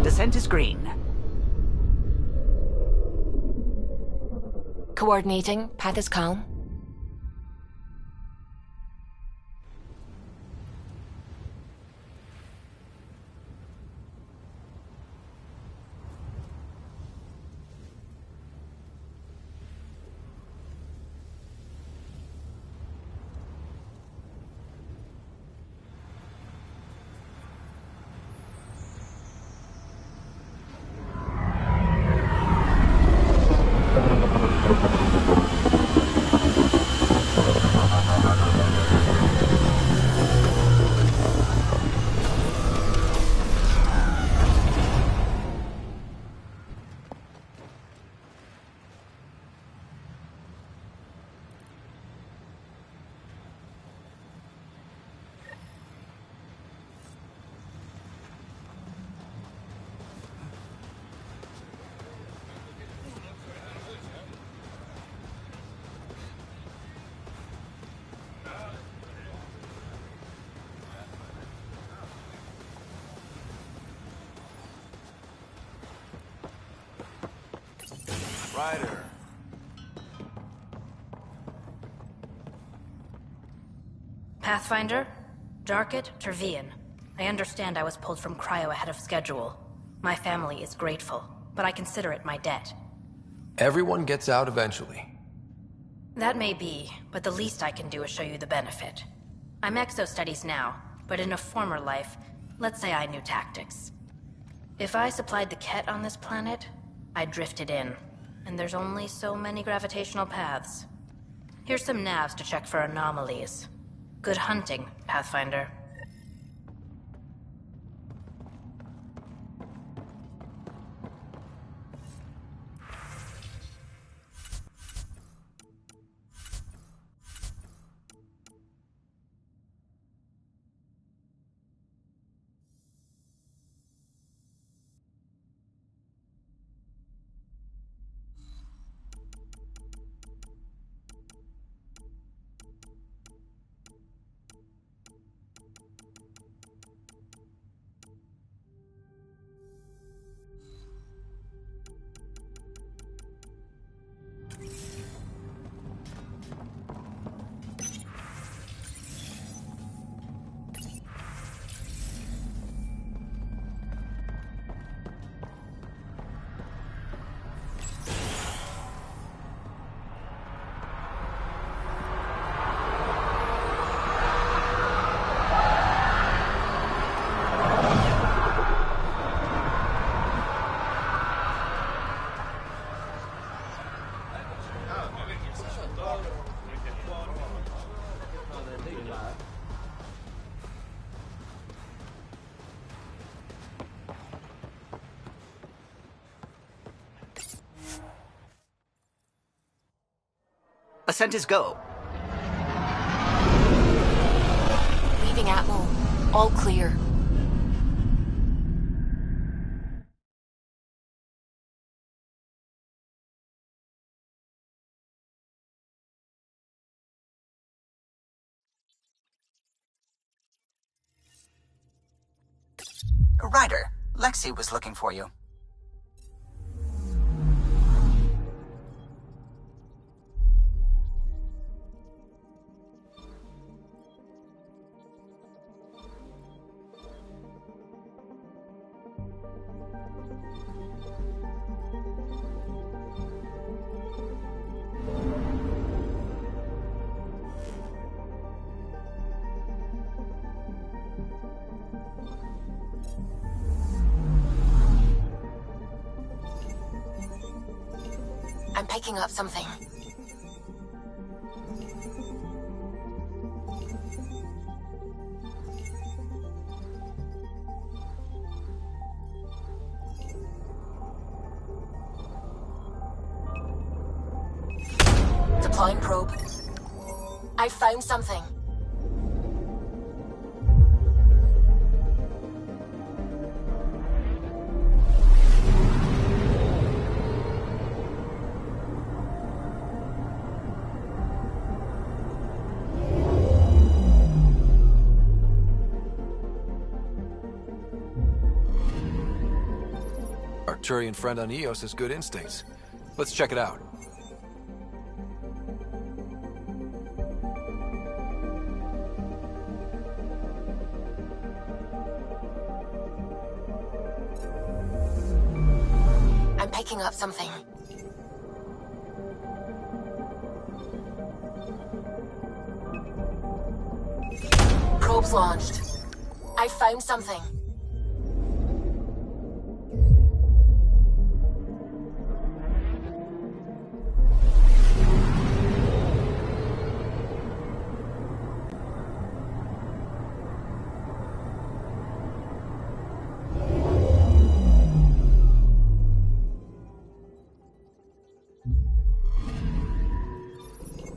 [SPEAKER 20] Descent is green.
[SPEAKER 21] Coordinating. Path is calm.
[SPEAKER 3] Ryder.
[SPEAKER 8] Pathfinder? Darket, Trevian. I understand I was pulled from cryo ahead of schedule. My family is grateful, but I consider it my debt.
[SPEAKER 4] Everyone gets out eventually.
[SPEAKER 8] That may be, but the least I can do is show you the benefit. I'm exo-studies now, but in a former life, let's say I knew tactics. If I supplied the Ket on this planet, I drifted in, and there's only so many gravitational paths. Here's some navs to check for anomalies. Good hunting, Pathfinder.
[SPEAKER 18] Ascent is go.
[SPEAKER 2] Leaving Atmo. All clear.
[SPEAKER 18] Ryder, Lexi was looking for you.
[SPEAKER 2] I'm picking up something. Deploying probe. I found something.
[SPEAKER 4] Arcturian friend on Eos has good instincts. Let's check it out.
[SPEAKER 2] I'm picking up something. Probe's launched. I found something.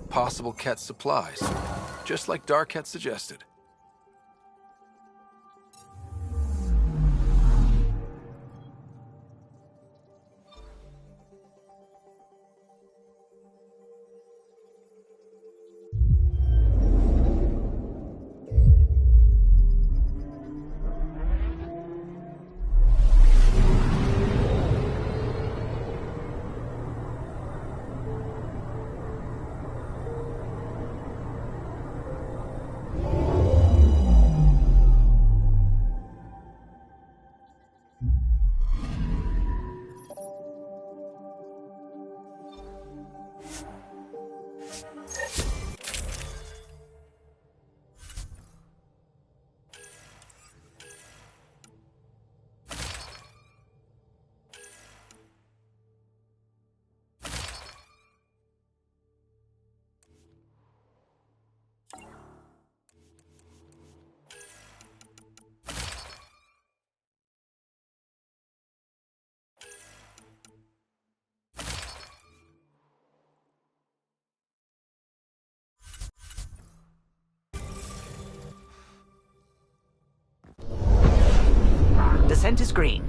[SPEAKER 4] Possible Ket supplies, just like Darket suggested.
[SPEAKER 18] Ascent is green.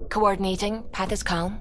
[SPEAKER 21] Coordinating. Path is calm.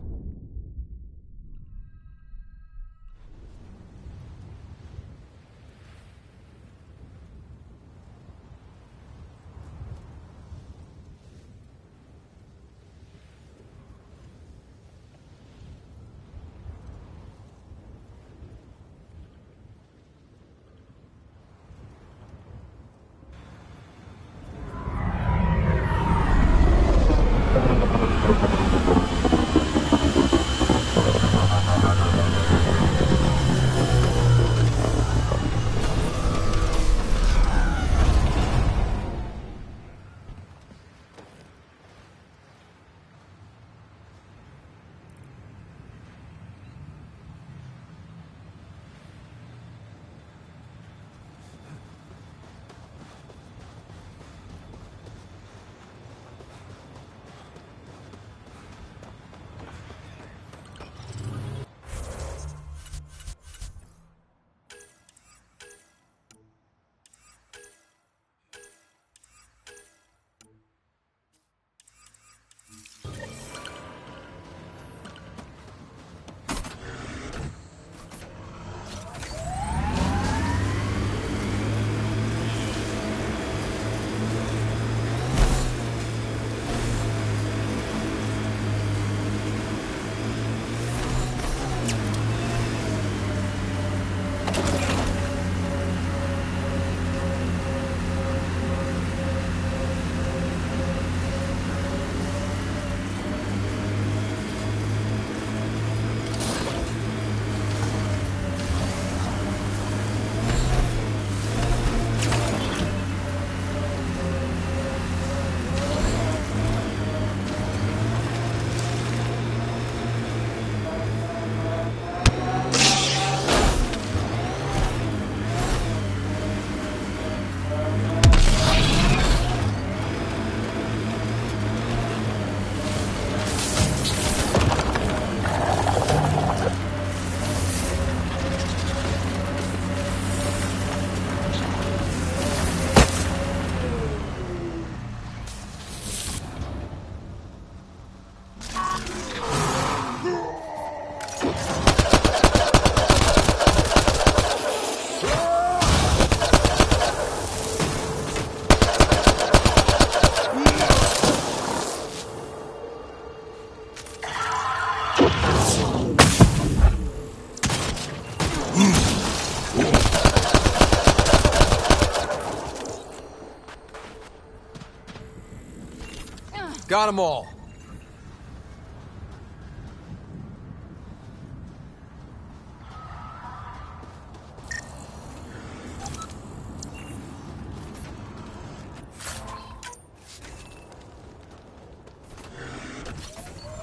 [SPEAKER 4] Got them all.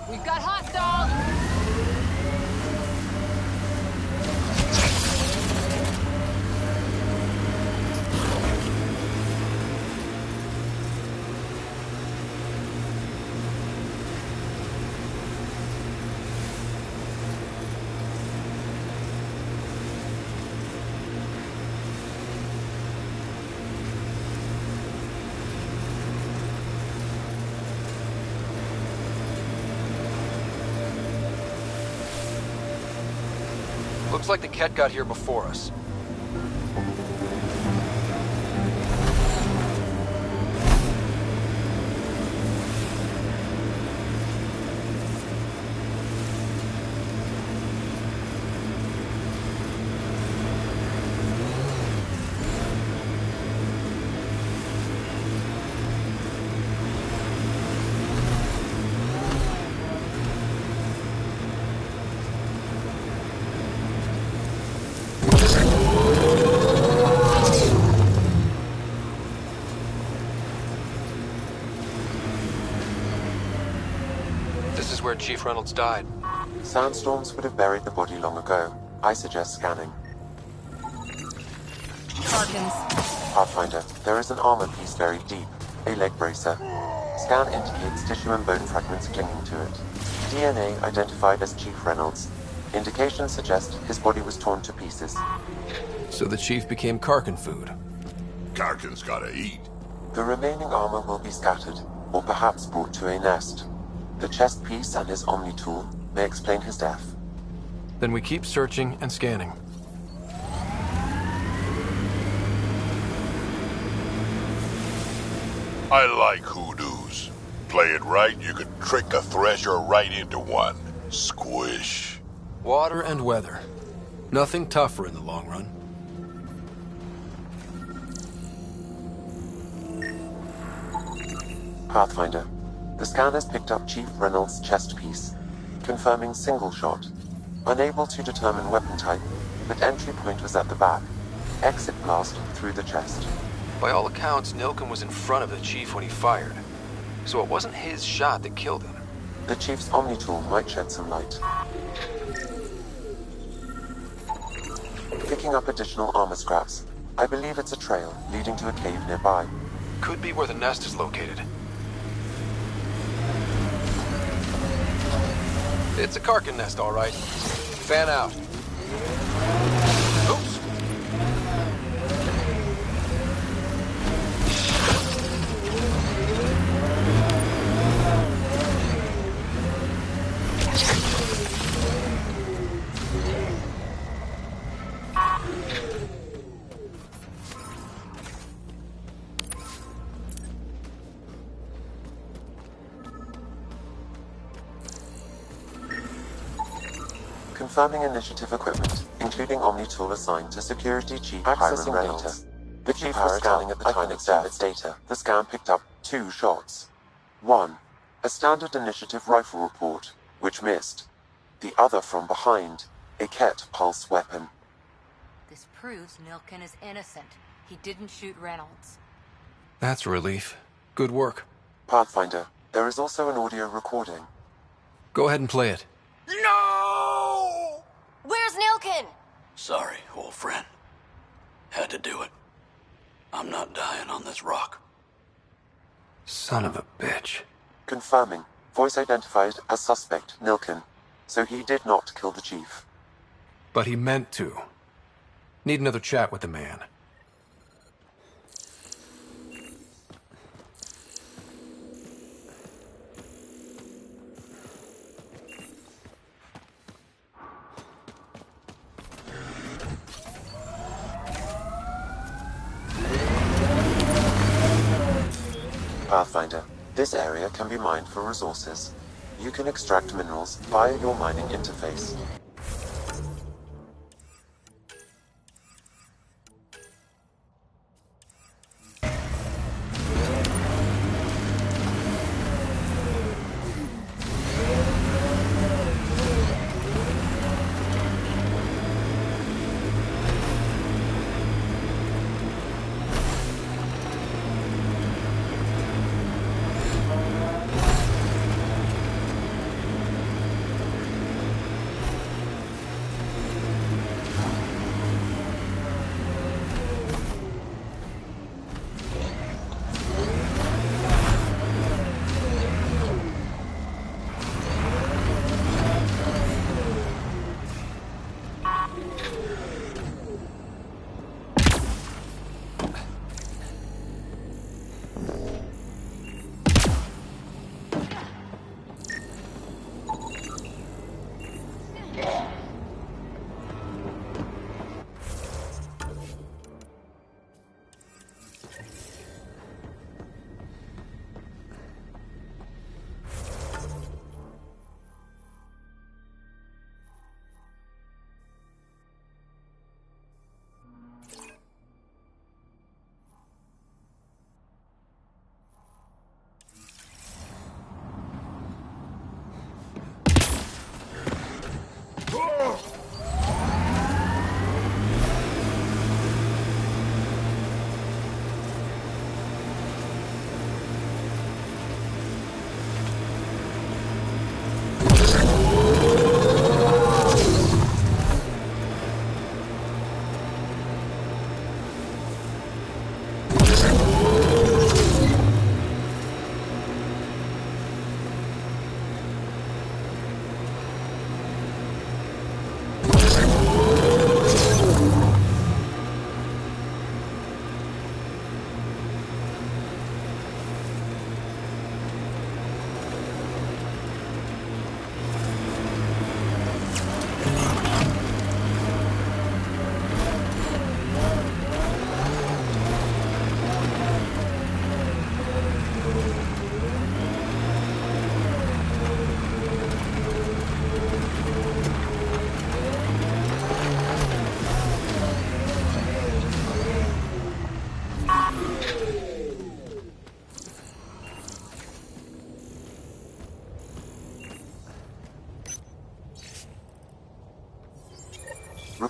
[SPEAKER 2] We've got hostiles!
[SPEAKER 4] Looks like the Ket got here before us. This is where Chief Reynolds died.
[SPEAKER 7] Sandstorms would have buried the body long ago. I suggest scanning.
[SPEAKER 2] Harkins.
[SPEAKER 7] Pathfinder, there is an armor piece buried deep. A leg bracer. Scan indicates tissue and bone fragments clinging to it. DNA identified as Chief Reynolds. Indications suggest his body was torn to pieces.
[SPEAKER 4] So the Chief became Karkin food.
[SPEAKER 14] Karkin's gotta eat.
[SPEAKER 7] The remaining armor will be scattered, or perhaps brought to a nest. The chest piece and his Omni tool may explain his death.
[SPEAKER 4] Then we keep searching and scanning.
[SPEAKER 14] I like hoodoos. Play it right, you could trick a thresher right into one. Squish.
[SPEAKER 4] Water and weather. Nothing tougher in the long run.
[SPEAKER 7] Pathfinder. The scanners picked up Chief Reynolds' chest piece, confirming single shot. Unable to determine weapon type, but entry point was at the back. Exit blast through the chest.
[SPEAKER 4] By all accounts, Nilken was in front of the Chief when he fired. So it wasn't his shot that killed him.
[SPEAKER 7] The Chief's Omni tool might shed some light. Picking up additional armor scraps. I believe it's a trail leading to a cave nearby.
[SPEAKER 4] Could be where the nest is located. It's a Karkin nest, all right. Fan out. Oops.
[SPEAKER 7] Confirming initiative equipment, including Omni tool assigned to Security Chief Accessing data. The Chief was scanning at the time of death. Data. The scan picked up 2 shots. One, a standard initiative rifle report, which missed. The other from behind, a Ket pulse weapon.
[SPEAKER 2] This proves Nilken is innocent. He didn't shoot Reynolds.
[SPEAKER 4] That's a relief. Good work.
[SPEAKER 7] Pathfinder, there is also an audio recording.
[SPEAKER 4] Go ahead and play it.
[SPEAKER 15] No!
[SPEAKER 21] Where's Nilken?
[SPEAKER 15] Sorry, old friend. Had to do it. I'm not dying on this rock.
[SPEAKER 4] Son of a bitch.
[SPEAKER 7] Confirming. Voice identified as suspect, Nilken. So he did not kill the Chief.
[SPEAKER 4] But he meant to. Need another chat with the man.
[SPEAKER 7] Pathfinder, this area can be mined for resources. You can extract minerals via your mining interface.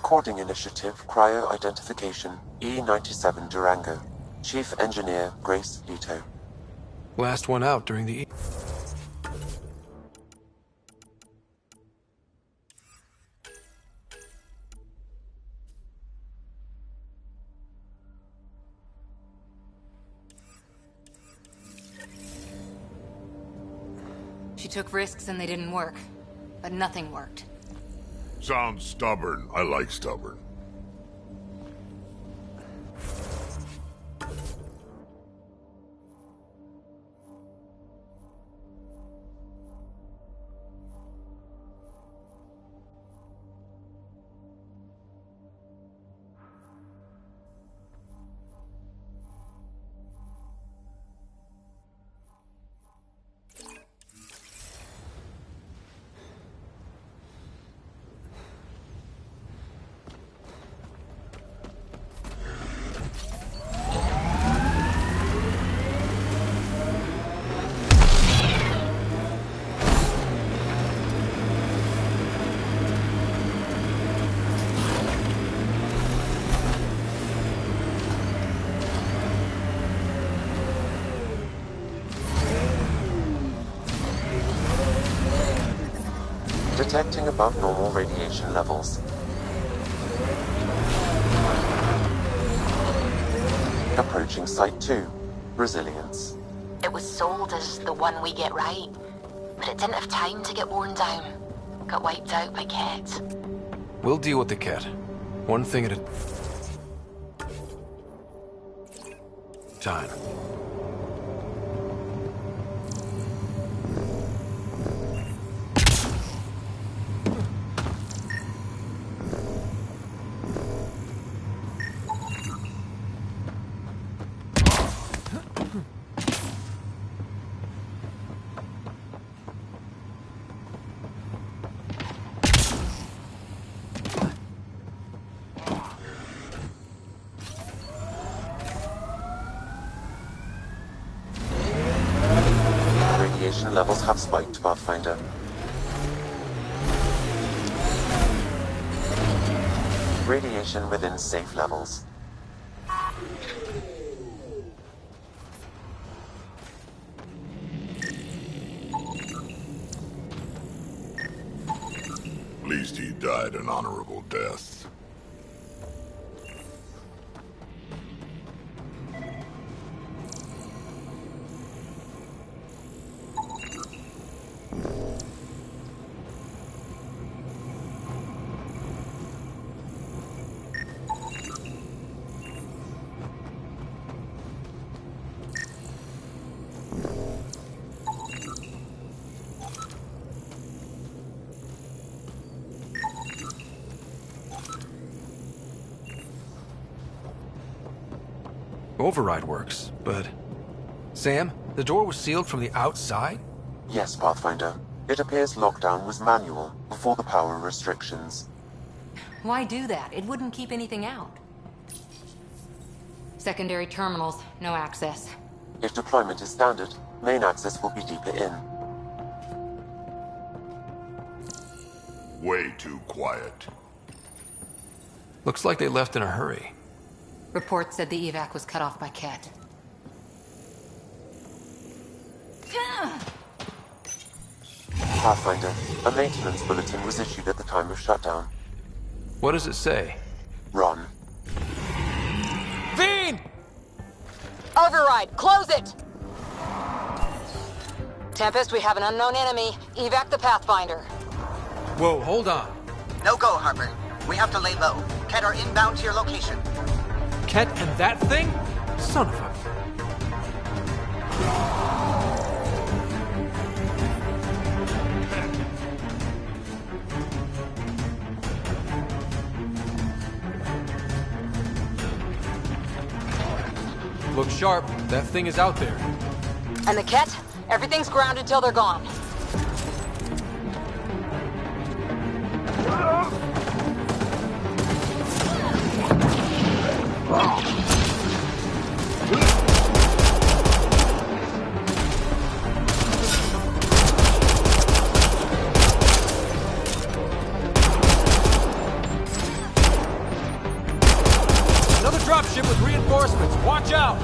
[SPEAKER 7] Recording Initiative Cryo Identification E97 Durango. Chief Engineer Grace Leto.
[SPEAKER 4] Last one out during the...
[SPEAKER 2] She took risks and they didn't work. But nothing worked.
[SPEAKER 14] Sounds stubborn. I like stubborn.
[SPEAKER 7] Detecting above normal radiation levels. Approaching Site 2. Resilience.
[SPEAKER 2] It was sold as the one we get right, but it didn't have time to get worn down. Got wiped out by Ket.
[SPEAKER 4] We'll deal with the Ket. One thing at a time.
[SPEAKER 7] Radiation levels have spiked, Pathfinder. Radiation within safe levels.
[SPEAKER 14] At least he died an honorable death.
[SPEAKER 4] Override works, but... Sam, the door was sealed from the outside?
[SPEAKER 7] Yes, Pathfinder. It appears lockdown was manual before the power restrictions.
[SPEAKER 2] Why do that? It wouldn't keep anything out. Secondary terminals, no access.
[SPEAKER 7] If deployment is standard, main access will be deeper in.
[SPEAKER 14] Way too quiet.
[SPEAKER 4] Looks like they left in a hurry.
[SPEAKER 2] Reports said the evac was cut off by Ket.
[SPEAKER 7] Pathfinder, a maintenance bulletin was issued at the time of shutdown.
[SPEAKER 4] What does it say?
[SPEAKER 7] Run.
[SPEAKER 2] Fiend! Override, close it! Tempest, we have an unknown enemy. Evac the Pathfinder.
[SPEAKER 4] Whoa, hold on.
[SPEAKER 18] No go, Harper. We have to lay low. Ket are inbound to your location.
[SPEAKER 4] Ket and that thing? Son of a... Look sharp. That thing is out there.
[SPEAKER 2] And the Ket? Everything's grounded till they're gone.
[SPEAKER 4] dropship with reinforcements. Watch out!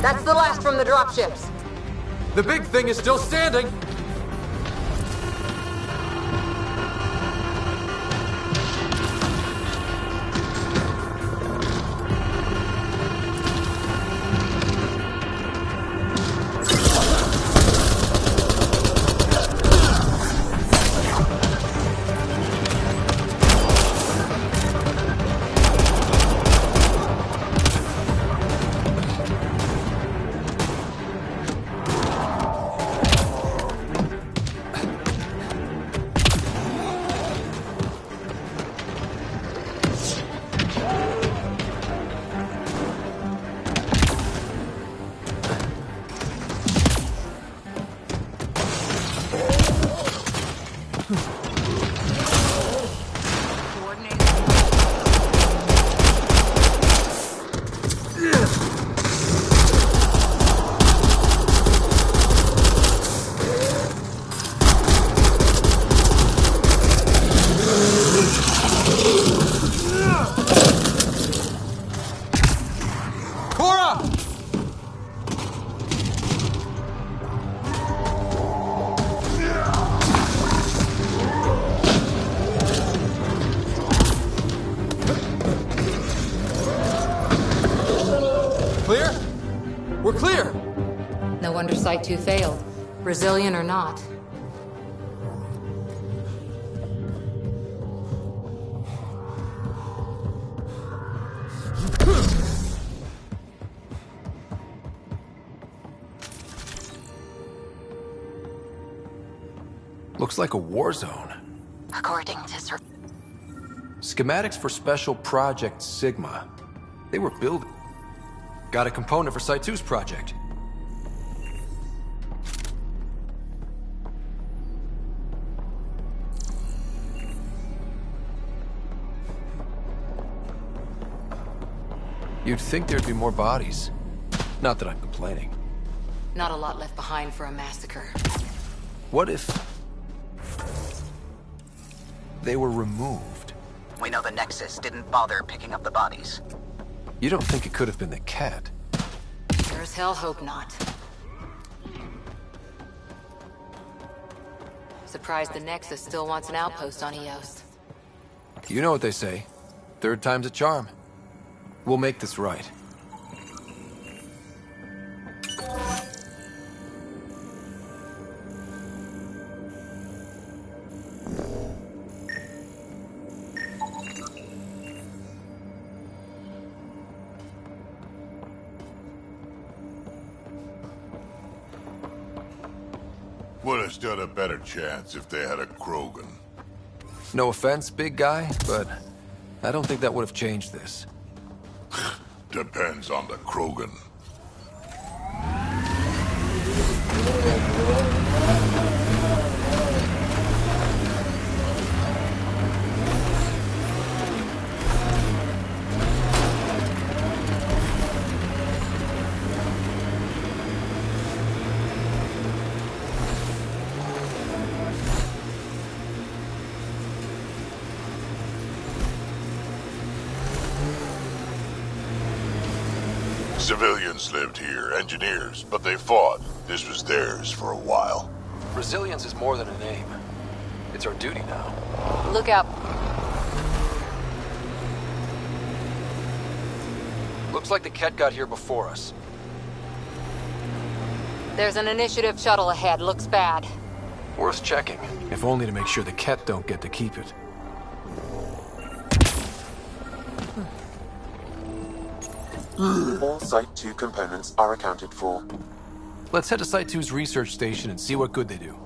[SPEAKER 2] That's the last from the dropships.
[SPEAKER 4] The big thing is still standing. Clear? We're clear!
[SPEAKER 2] No wonder Site 2 failed. Brazilian or not.
[SPEAKER 4] Looks like a war zone.
[SPEAKER 2] According to Sir...
[SPEAKER 4] Schematics for Special Project Sigma. They were building. Got a component for Site 2's project. You'd think there'd be more bodies. Not that I'm complaining.
[SPEAKER 2] Not a lot left behind for a massacre.
[SPEAKER 4] What if... they were removed?
[SPEAKER 18] We know the Nexus didn't bother picking up the bodies.
[SPEAKER 4] You don't think it could have been the cat?
[SPEAKER 2] Sure as hell hope not. Surprised the Nexus still wants an outpost on Eos.
[SPEAKER 4] You know what they say. Third time's a charm. We'll make this right.
[SPEAKER 14] Would have stood a better chance if they had a Krogan.
[SPEAKER 4] No offense, big guy, but I don't think that would have changed this.
[SPEAKER 14] Depends on the Krogan. Civilians lived here, engineers, but they fought. This was theirs for a while.
[SPEAKER 4] Resilience is more than a name. It's our duty now.
[SPEAKER 2] Look out.
[SPEAKER 4] Looks like the Ket got here before us.
[SPEAKER 2] There's an initiative shuttle ahead. Looks bad.
[SPEAKER 4] Worth checking, if only to make sure the Ket don't get to keep it.
[SPEAKER 7] All Site 2 components are accounted for.
[SPEAKER 4] Let's head to Site 2's research station and see what good they do.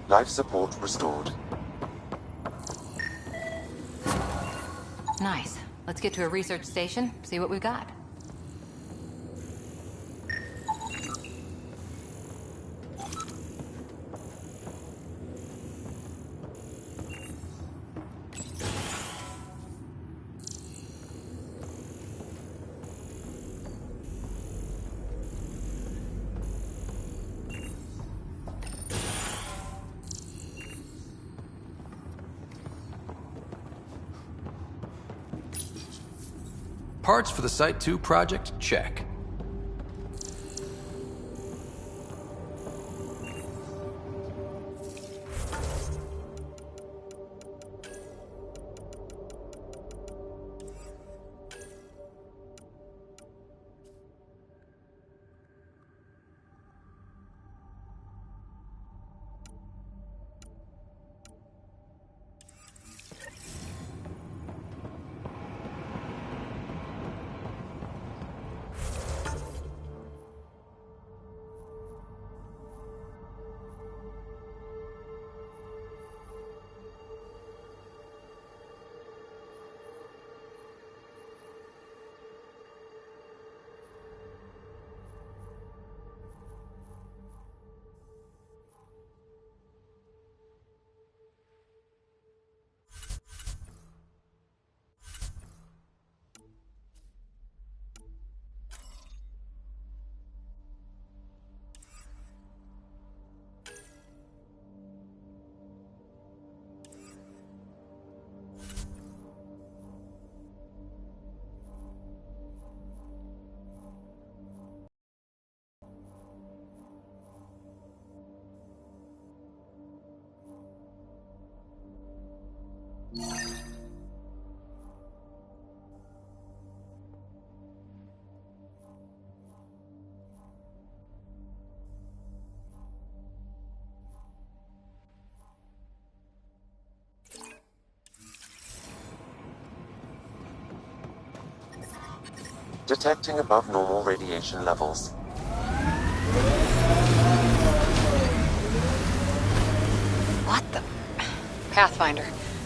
[SPEAKER 7] Life support restored.
[SPEAKER 2] Nice. Let's get to a research station, see what we've got.
[SPEAKER 4] Parts for the Site 2 project? Check.
[SPEAKER 7] Detecting above normal radiation levels.
[SPEAKER 2] Pathfinder,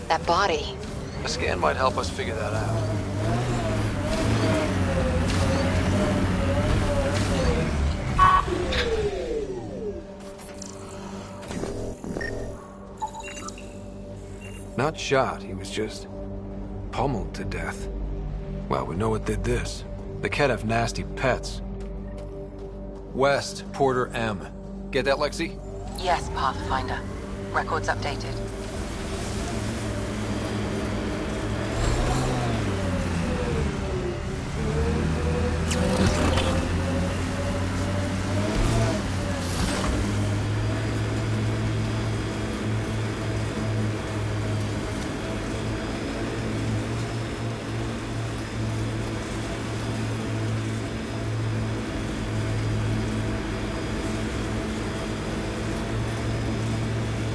[SPEAKER 2] that body.
[SPEAKER 4] A scan might help us figure that out. Not shot, he was just pummeled to death. Well, we know what did this. The Kett have nasty pets. West, Porter M. Get that, Lexi?
[SPEAKER 2] Yes, Pathfinder. Records updated.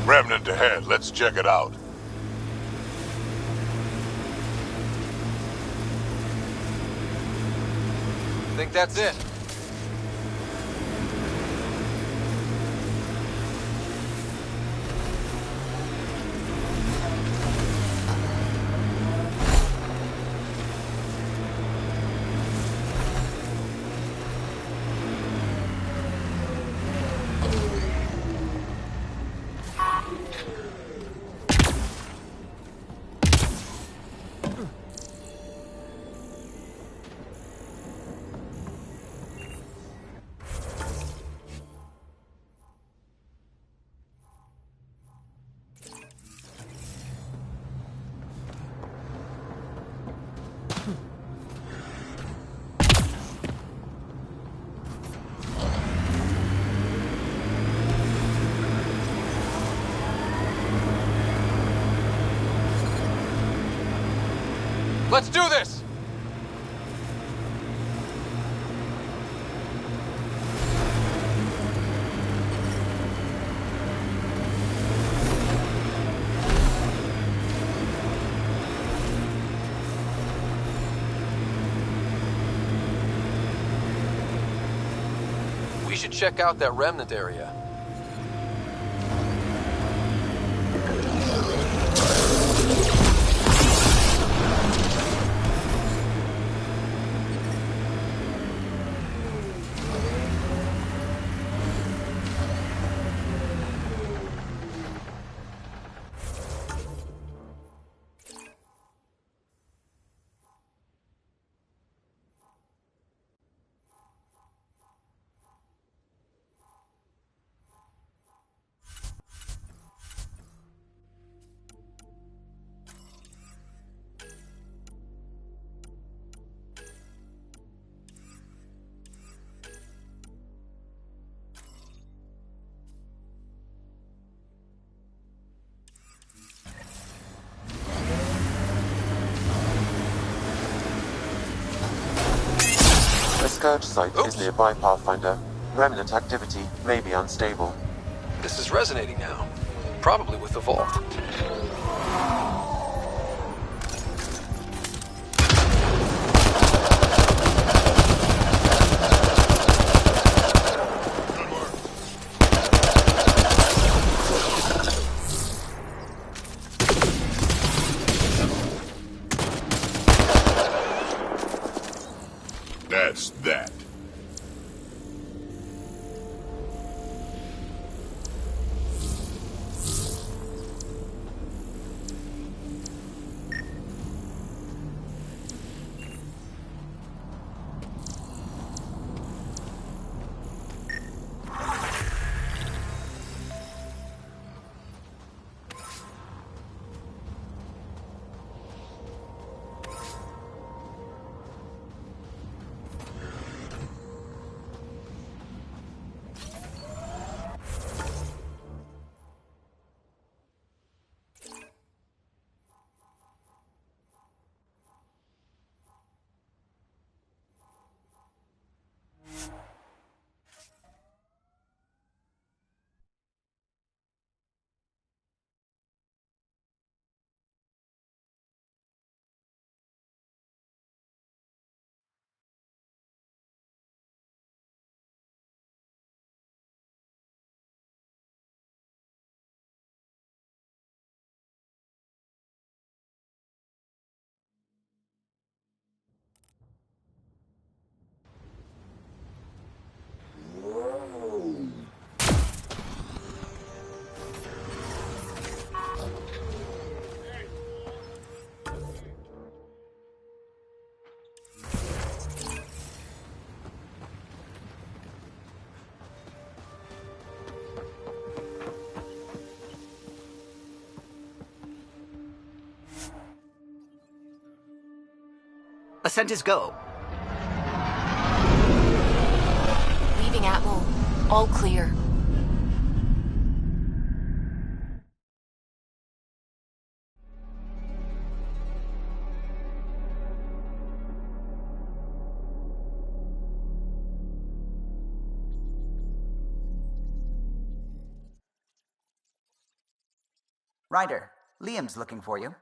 [SPEAKER 14] Remnant ahead, let's check it out.
[SPEAKER 4] Think that's it? Let's do this! We should check out that remnant area.
[SPEAKER 7] The Scourge site is nearby, Pathfinder. Remnant activity may be unstable.
[SPEAKER 4] This is resonating now. Probably with the vault.
[SPEAKER 14] That's that.
[SPEAKER 18] Ascent is go.
[SPEAKER 2] Leaving Atmo. All clear.
[SPEAKER 18] Ryder, Liam's looking for you.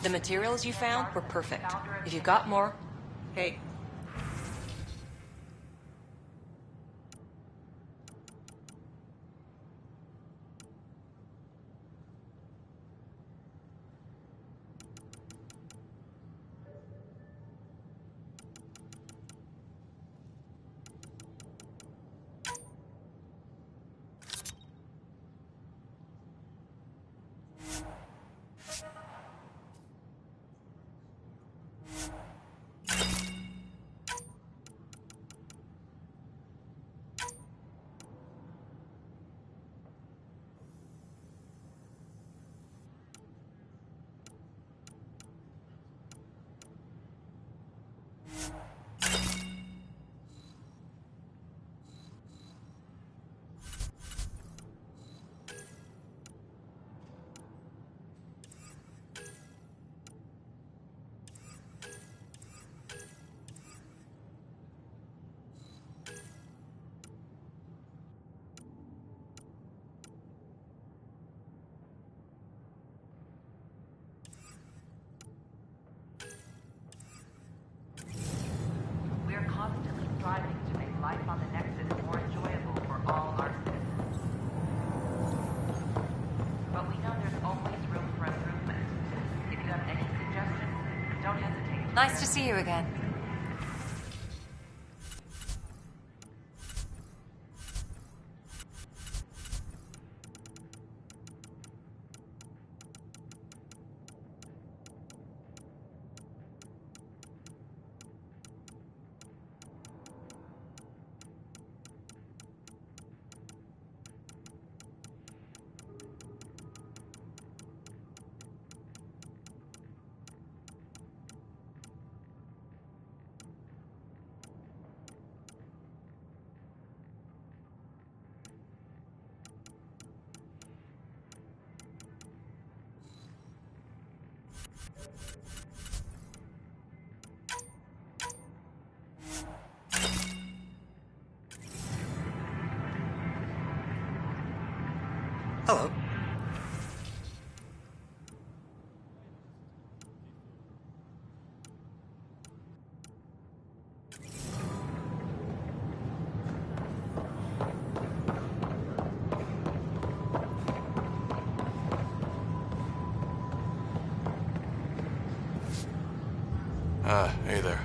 [SPEAKER 6] The materials you found were perfect. If you've got more... Hey.
[SPEAKER 1] don't hesitate.
[SPEAKER 21] Nice to see you again.
[SPEAKER 23] Hello.
[SPEAKER 15] Hey there.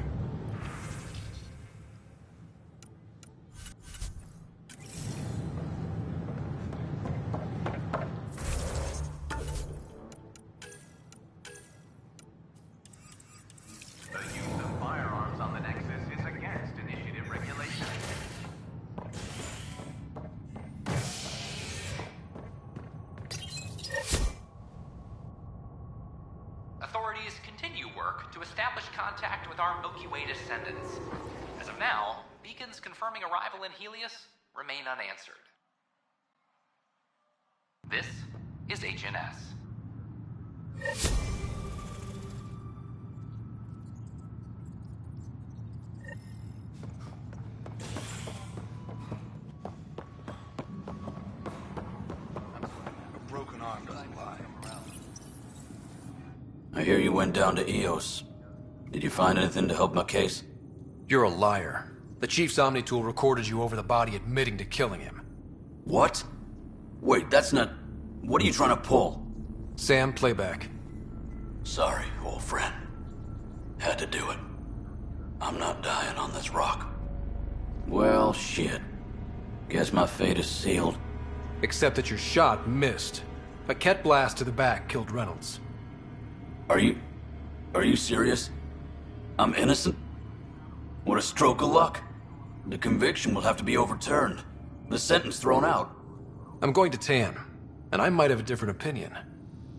[SPEAKER 19] The use of firearms on the Nexus is against initiative regulations. Authorities continue work to establish contact with our Milky Way descendants. As of now, beacons confirming arrival in Helios remain unanswered. This is HNS.
[SPEAKER 9] A broken arm doesn't lie.
[SPEAKER 15] I hear you went down to Eos. Did you find anything to help my case?
[SPEAKER 4] You're a liar. The Chief's Omni-Tool recorded you over the body admitting to killing him.
[SPEAKER 15] What? Wait, that's not... What are you trying to pull?
[SPEAKER 4] Sam, playback.
[SPEAKER 15] Sorry, old friend. Had to do it. I'm not dying on this rock. Well, shit. Guess my fate is sealed.
[SPEAKER 4] Except that your shot missed. A Ket blast to the back killed Reynolds.
[SPEAKER 15] Are you serious? I'm innocent? What a stroke of luck. The conviction will have to be overturned. The sentence thrown out.
[SPEAKER 4] I'm going to Tan, and I might have a different opinion.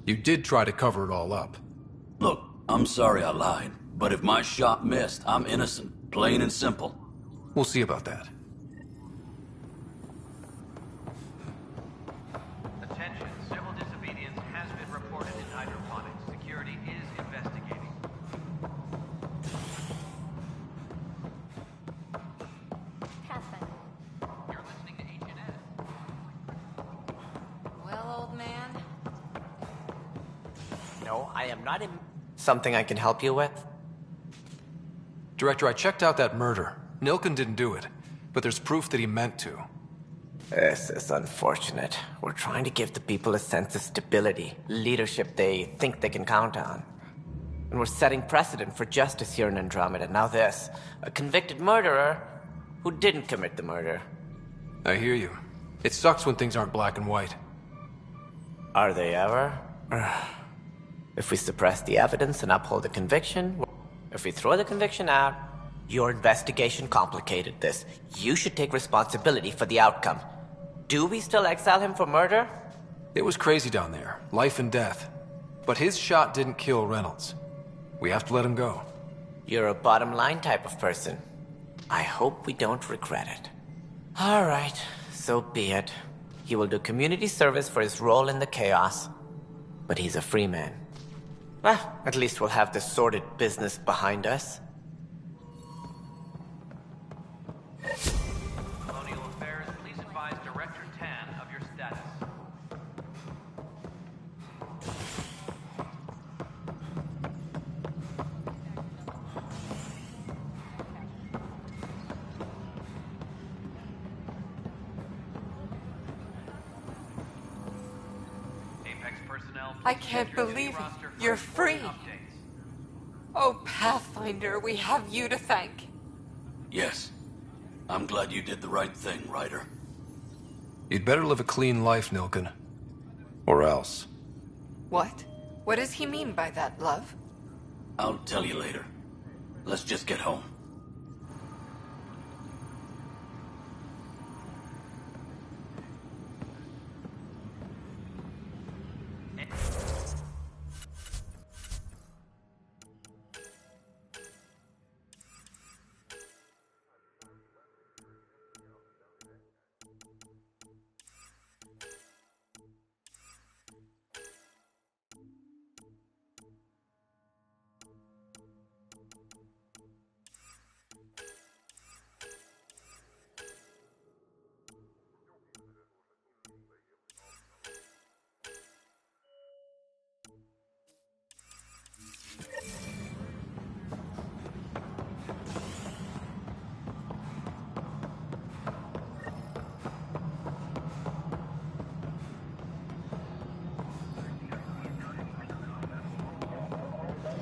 [SPEAKER 4] You did try to cover it all up.
[SPEAKER 15] Look, I'm sorry I lied, but if my shot missed, I'm innocent. Plain and simple.
[SPEAKER 4] We'll see about that.
[SPEAKER 19] Attention, civil disobedience has been reported in hydroponics. Security is investigating. You're listening to HNS.
[SPEAKER 2] Well, old man.
[SPEAKER 11] No, I am not in... Something I can help you with?
[SPEAKER 4] Director, I checked out that murder. Nilkin didn't do it, but there's proof that he meant to.
[SPEAKER 11] This is unfortunate. We're trying to give the people a sense of stability, leadership they think they can count on. And we're setting precedent for justice here in Andromeda. Now this, a convicted murderer who didn't commit the murder.
[SPEAKER 4] I hear you. It sucks when things aren't black and white.
[SPEAKER 11] Are they ever? If we suppress the evidence and uphold the conviction, if we throw the conviction out, your investigation complicated this. You should take responsibility for the outcome. Do we still exile him for murder?
[SPEAKER 4] It was crazy down there, life and death. But his shot didn't kill Reynolds. We have to let him go.
[SPEAKER 11] You're a bottom line type of person. I hope we don't regret it. All right, so be it. He will do community service for his role in the chaos. But he's a free man. Well, at least we'll have the sordid business behind us.
[SPEAKER 19] Colonial Affairs, please advise Director Tan of your status. Apex personnel,
[SPEAKER 5] I can't believe it. You're free.
[SPEAKER 12] Oh, Pathfinder, we have you to thank.
[SPEAKER 15] Yes. I'm glad you did the right thing, Ryder.
[SPEAKER 4] You'd better live a clean life, Nilken. Or else.
[SPEAKER 12] What? What does he mean by that, love?
[SPEAKER 15] I'll tell you later. Let's just get home.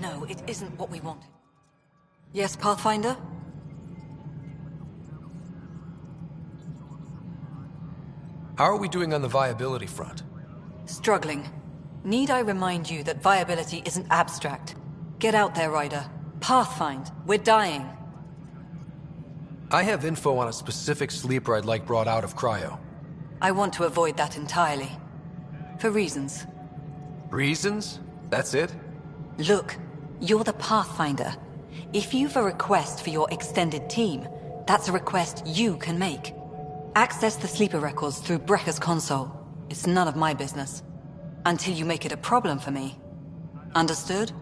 [SPEAKER 5] No, it isn't what we want. Yes, Pathfinder?
[SPEAKER 4] How are we doing on the viability front?
[SPEAKER 5] Struggling. Need I remind you that viability isn't abstract? Get out there, Ryder. Pathfind. We're dying.
[SPEAKER 4] I have info on a specific sleeper I'd like brought out of cryo.
[SPEAKER 5] I want to avoid that entirely. For reasons.
[SPEAKER 4] Reasons? That's it?
[SPEAKER 5] Look, you're the Pathfinder. If you've a request for your extended team, that's a request you can make. Access the sleeper records through Brekker's console. It's none of my business. Until you make it a problem for me. Understood?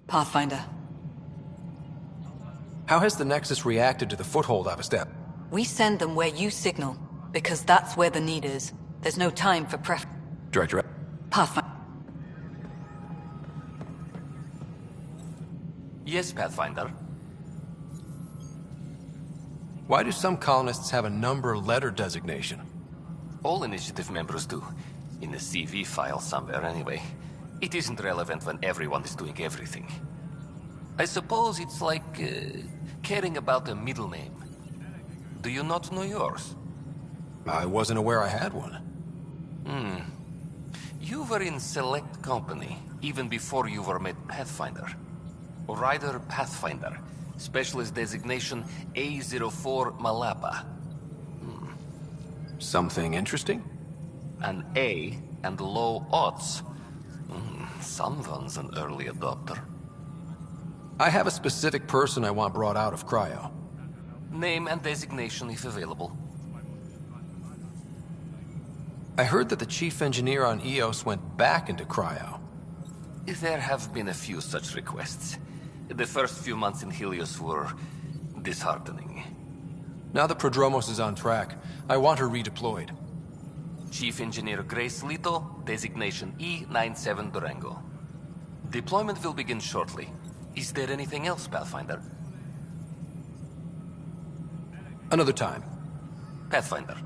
[SPEAKER 5] Pathfinder.
[SPEAKER 4] How has the Nexus reacted to the foothold I've established?
[SPEAKER 5] We send them where you signal, because that's where the need is. There's no time for
[SPEAKER 4] Director.
[SPEAKER 5] Pathfinder.
[SPEAKER 17] Yes, Pathfinder.
[SPEAKER 4] Why do some colonists have a number letter designation?
[SPEAKER 17] All initiative members do. In the CV file somewhere, anyway. It isn't relevant when everyone is doing everything. I suppose it's like caring about a middle name. Do you not know yours?
[SPEAKER 4] I wasn't aware I had one.
[SPEAKER 17] You were in Select Company, even before you were made Pathfinder. Ryder Pathfinder. Specialist designation A04 Malapa.
[SPEAKER 4] Something interesting?
[SPEAKER 17] An A and low odds. Someone's an early adopter.
[SPEAKER 4] I have a specific person I want brought out of cryo.
[SPEAKER 17] Name and designation if available.
[SPEAKER 4] I heard that the chief engineer on Eos went back into cryo.
[SPEAKER 17] There have been a few such requests. The first few months in Helios were disheartening.
[SPEAKER 4] Now that Prodromos is on track, I want her redeployed.
[SPEAKER 17] Chief Engineer Grace Lito, designation E97 Durango. Deployment will begin shortly. Is there anything else, Pathfinder?
[SPEAKER 4] Another time.
[SPEAKER 17] Pathfinder.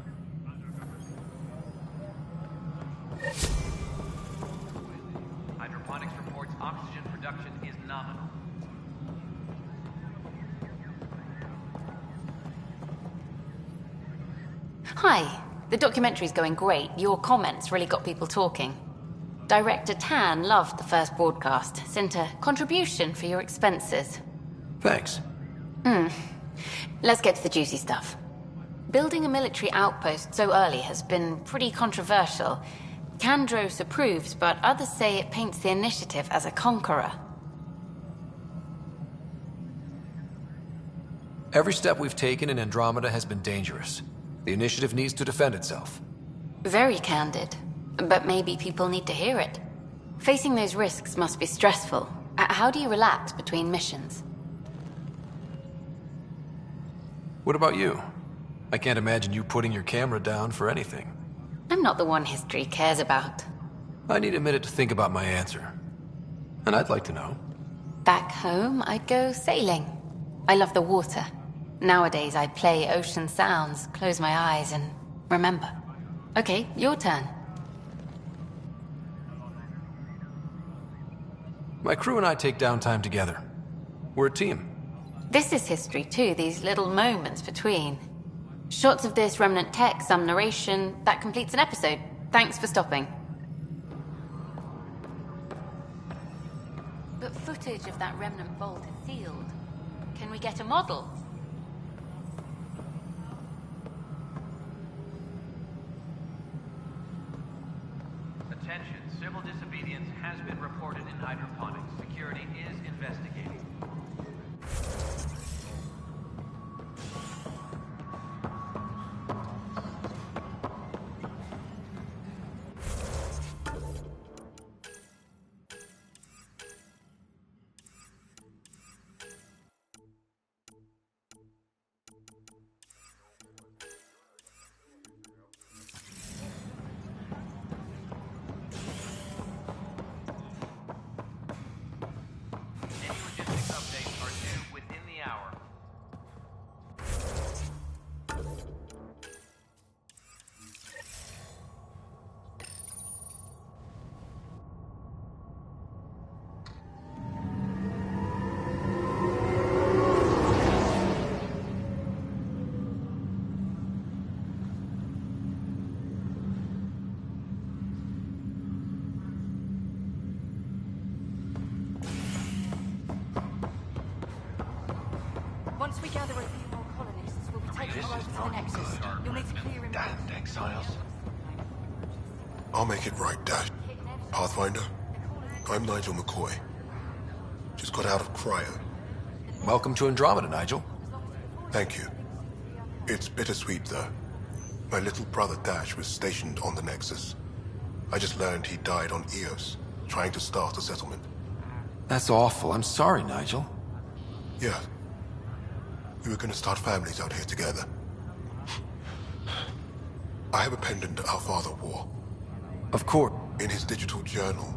[SPEAKER 19] Hydroponics reports oxygen production is nominal.
[SPEAKER 2] Hi. The documentary's going great. Your comments really got people talking. Director Tan loved the first broadcast. Sent a contribution for your expenses.
[SPEAKER 4] Thanks.
[SPEAKER 2] Let's get to the juicy stuff. Building a military outpost so early has been pretty controversial. Kandros approves, but others say it paints the initiative as a conqueror.
[SPEAKER 4] Every step we've taken in Andromeda has been dangerous. The initiative needs to defend itself.
[SPEAKER 2] Very candid. But maybe people need to hear it. Facing those risks must be stressful. How do you relax between missions?
[SPEAKER 4] What about you? I can't imagine you putting your camera down for anything.
[SPEAKER 2] I'm not the one history cares about.
[SPEAKER 4] I need a minute to think about my answer. And I'd like to know.
[SPEAKER 2] Back home, I'd go sailing. I love the water. Nowadays, I play ocean sounds, close my eyes, and remember. Okay, your turn.
[SPEAKER 4] My crew and I take downtime together. We're a team.
[SPEAKER 13] This is history too, these little moments between. Shots of this remnant tech, some narration, that completes an episode. Thanks for stopping. But footage of that remnant vault is sealed. Can we get a model?
[SPEAKER 20] Attention, civil disobedience has been reported in hydroponics. Security is investigating.
[SPEAKER 22] Once we gather a few more colonists, we'll be taking them over to the Nexus. You'll need to clear him.
[SPEAKER 3] Damned exiles. I'll make it right, Dash. Pathfinder, I'm Nigel McCoy. Just got out of cryo.
[SPEAKER 4] Welcome to Andromeda, Nigel.
[SPEAKER 3] Thank you. It's bittersweet, though. My little brother Dash was stationed on the Nexus. I just learned he died on Eos, trying to start a settlement.
[SPEAKER 4] That's awful. I'm sorry, Nigel.
[SPEAKER 3] Yeah. We were gonna start families out here together. I have a pendant our father wore.
[SPEAKER 4] Of course.
[SPEAKER 3] In his digital journal.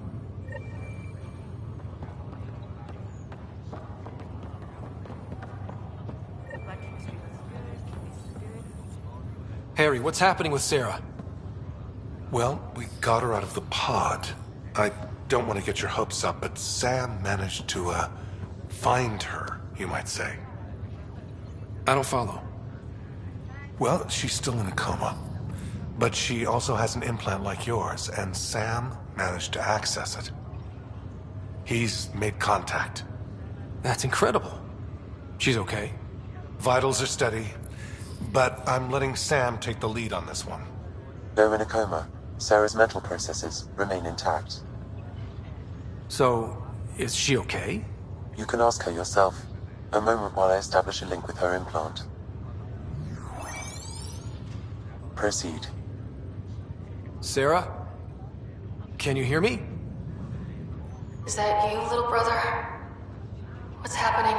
[SPEAKER 4] Harry, what's happening with Sarah?
[SPEAKER 24] Well, we got her out of the pod. I don't want to get your hopes up, but Sam managed to, find her, you might say.
[SPEAKER 4] I don't follow.
[SPEAKER 24] Well, she's still in a coma. But she also has an implant like yours, and Sam managed to access it. He's made contact.
[SPEAKER 4] That's incredible. She's okay.
[SPEAKER 24] Vitals are steady, but I'm letting Sam take the lead on this one.
[SPEAKER 7] Though in a coma, Sarah's mental processes remain intact.
[SPEAKER 4] So, is she okay?
[SPEAKER 7] You can ask her yourself. A moment while I establish a link with her implant. Proceed.
[SPEAKER 4] Sarah? Can you hear me?
[SPEAKER 2] Is that you, little brother? What's happening?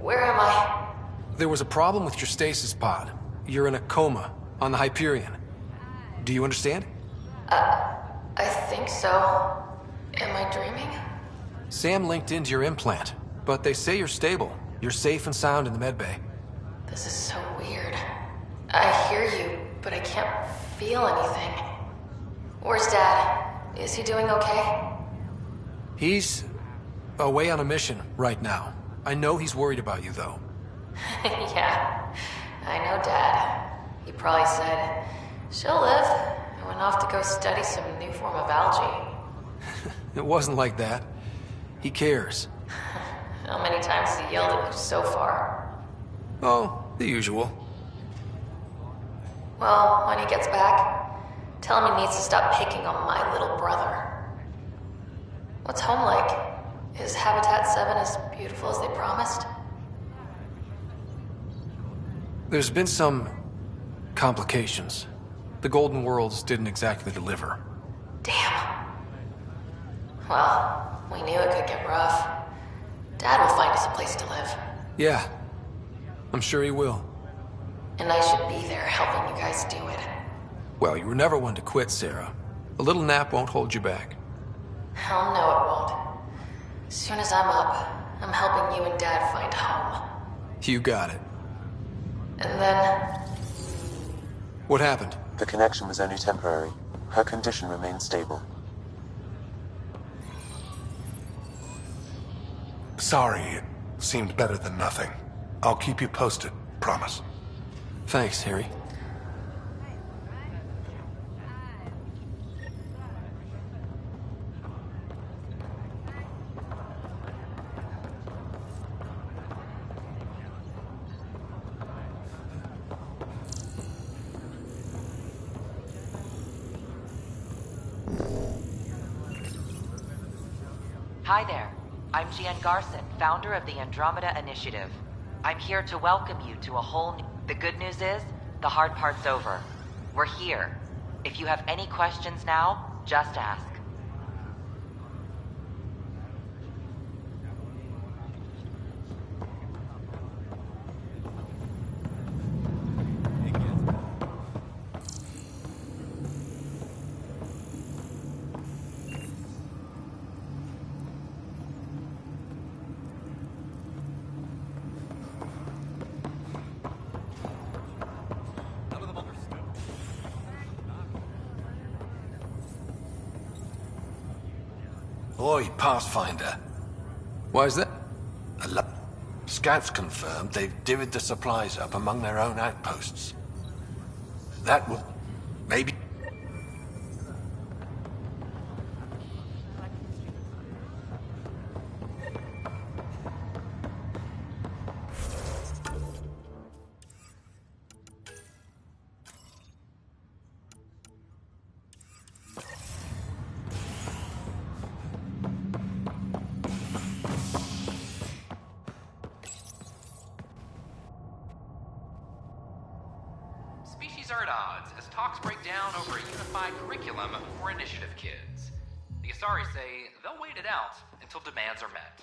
[SPEAKER 2] Where am I?
[SPEAKER 4] There was a problem with your stasis pod. You're in a coma on the Hyperion. Do you understand?
[SPEAKER 2] I think so. Am I dreaming?
[SPEAKER 4] Sam linked into your implant, but they say you're stable. You're safe and sound in the medbay.
[SPEAKER 2] This is so weird. I hear you, but I can't feel anything. Where's Dad? Is he doing okay?
[SPEAKER 4] He's away on a mission right now. I know he's worried about you, though.
[SPEAKER 2] Yeah, I know Dad. He probably said, she'll live, and went off to go study some new form of algae.
[SPEAKER 4] It wasn't like that. He cares.
[SPEAKER 2] How many times has he yelled at you so far?
[SPEAKER 4] Oh, the usual.
[SPEAKER 2] Well, when he gets back, tell him he needs to stop picking on my little brother. What's home like? Is Habitat 7 as beautiful as they promised?
[SPEAKER 4] There's been some complications. The Golden Worlds didn't exactly deliver.
[SPEAKER 2] Damn. Well, we knew it could get rough. Dad will find us a place to live.
[SPEAKER 4] Yeah, I'm sure he will.
[SPEAKER 2] And I should be there helping you guys do it.
[SPEAKER 4] Well, you were never one to quit, Sarah. A little nap won't hold you back.
[SPEAKER 2] Hell no, it won't. As soon as I'm up, I'm helping you and Dad find home.
[SPEAKER 4] You got it.
[SPEAKER 2] And then...
[SPEAKER 4] What happened?
[SPEAKER 7] The connection was only temporary. Her condition remained stable.
[SPEAKER 24] Sorry, it seemed better than nothing. I'll keep you posted, promise.
[SPEAKER 4] Thanks, Harry.
[SPEAKER 1] Hi there. I'm Gian Garson, founder of the Andromeda Initiative. I'm here to welcome you to a whole new... The good news is, the hard part's over. We're here. If you have any questions now, just ask.
[SPEAKER 8] Oi, Pathfinder.
[SPEAKER 4] Why is that?
[SPEAKER 8] Scouts confirmed they've divvied the supplies up among their own outposts. That will... maybe...
[SPEAKER 19] Species are at odds as talks break down over a unified curriculum for initiative kids. The Asari say they'll wait it out until demands are met.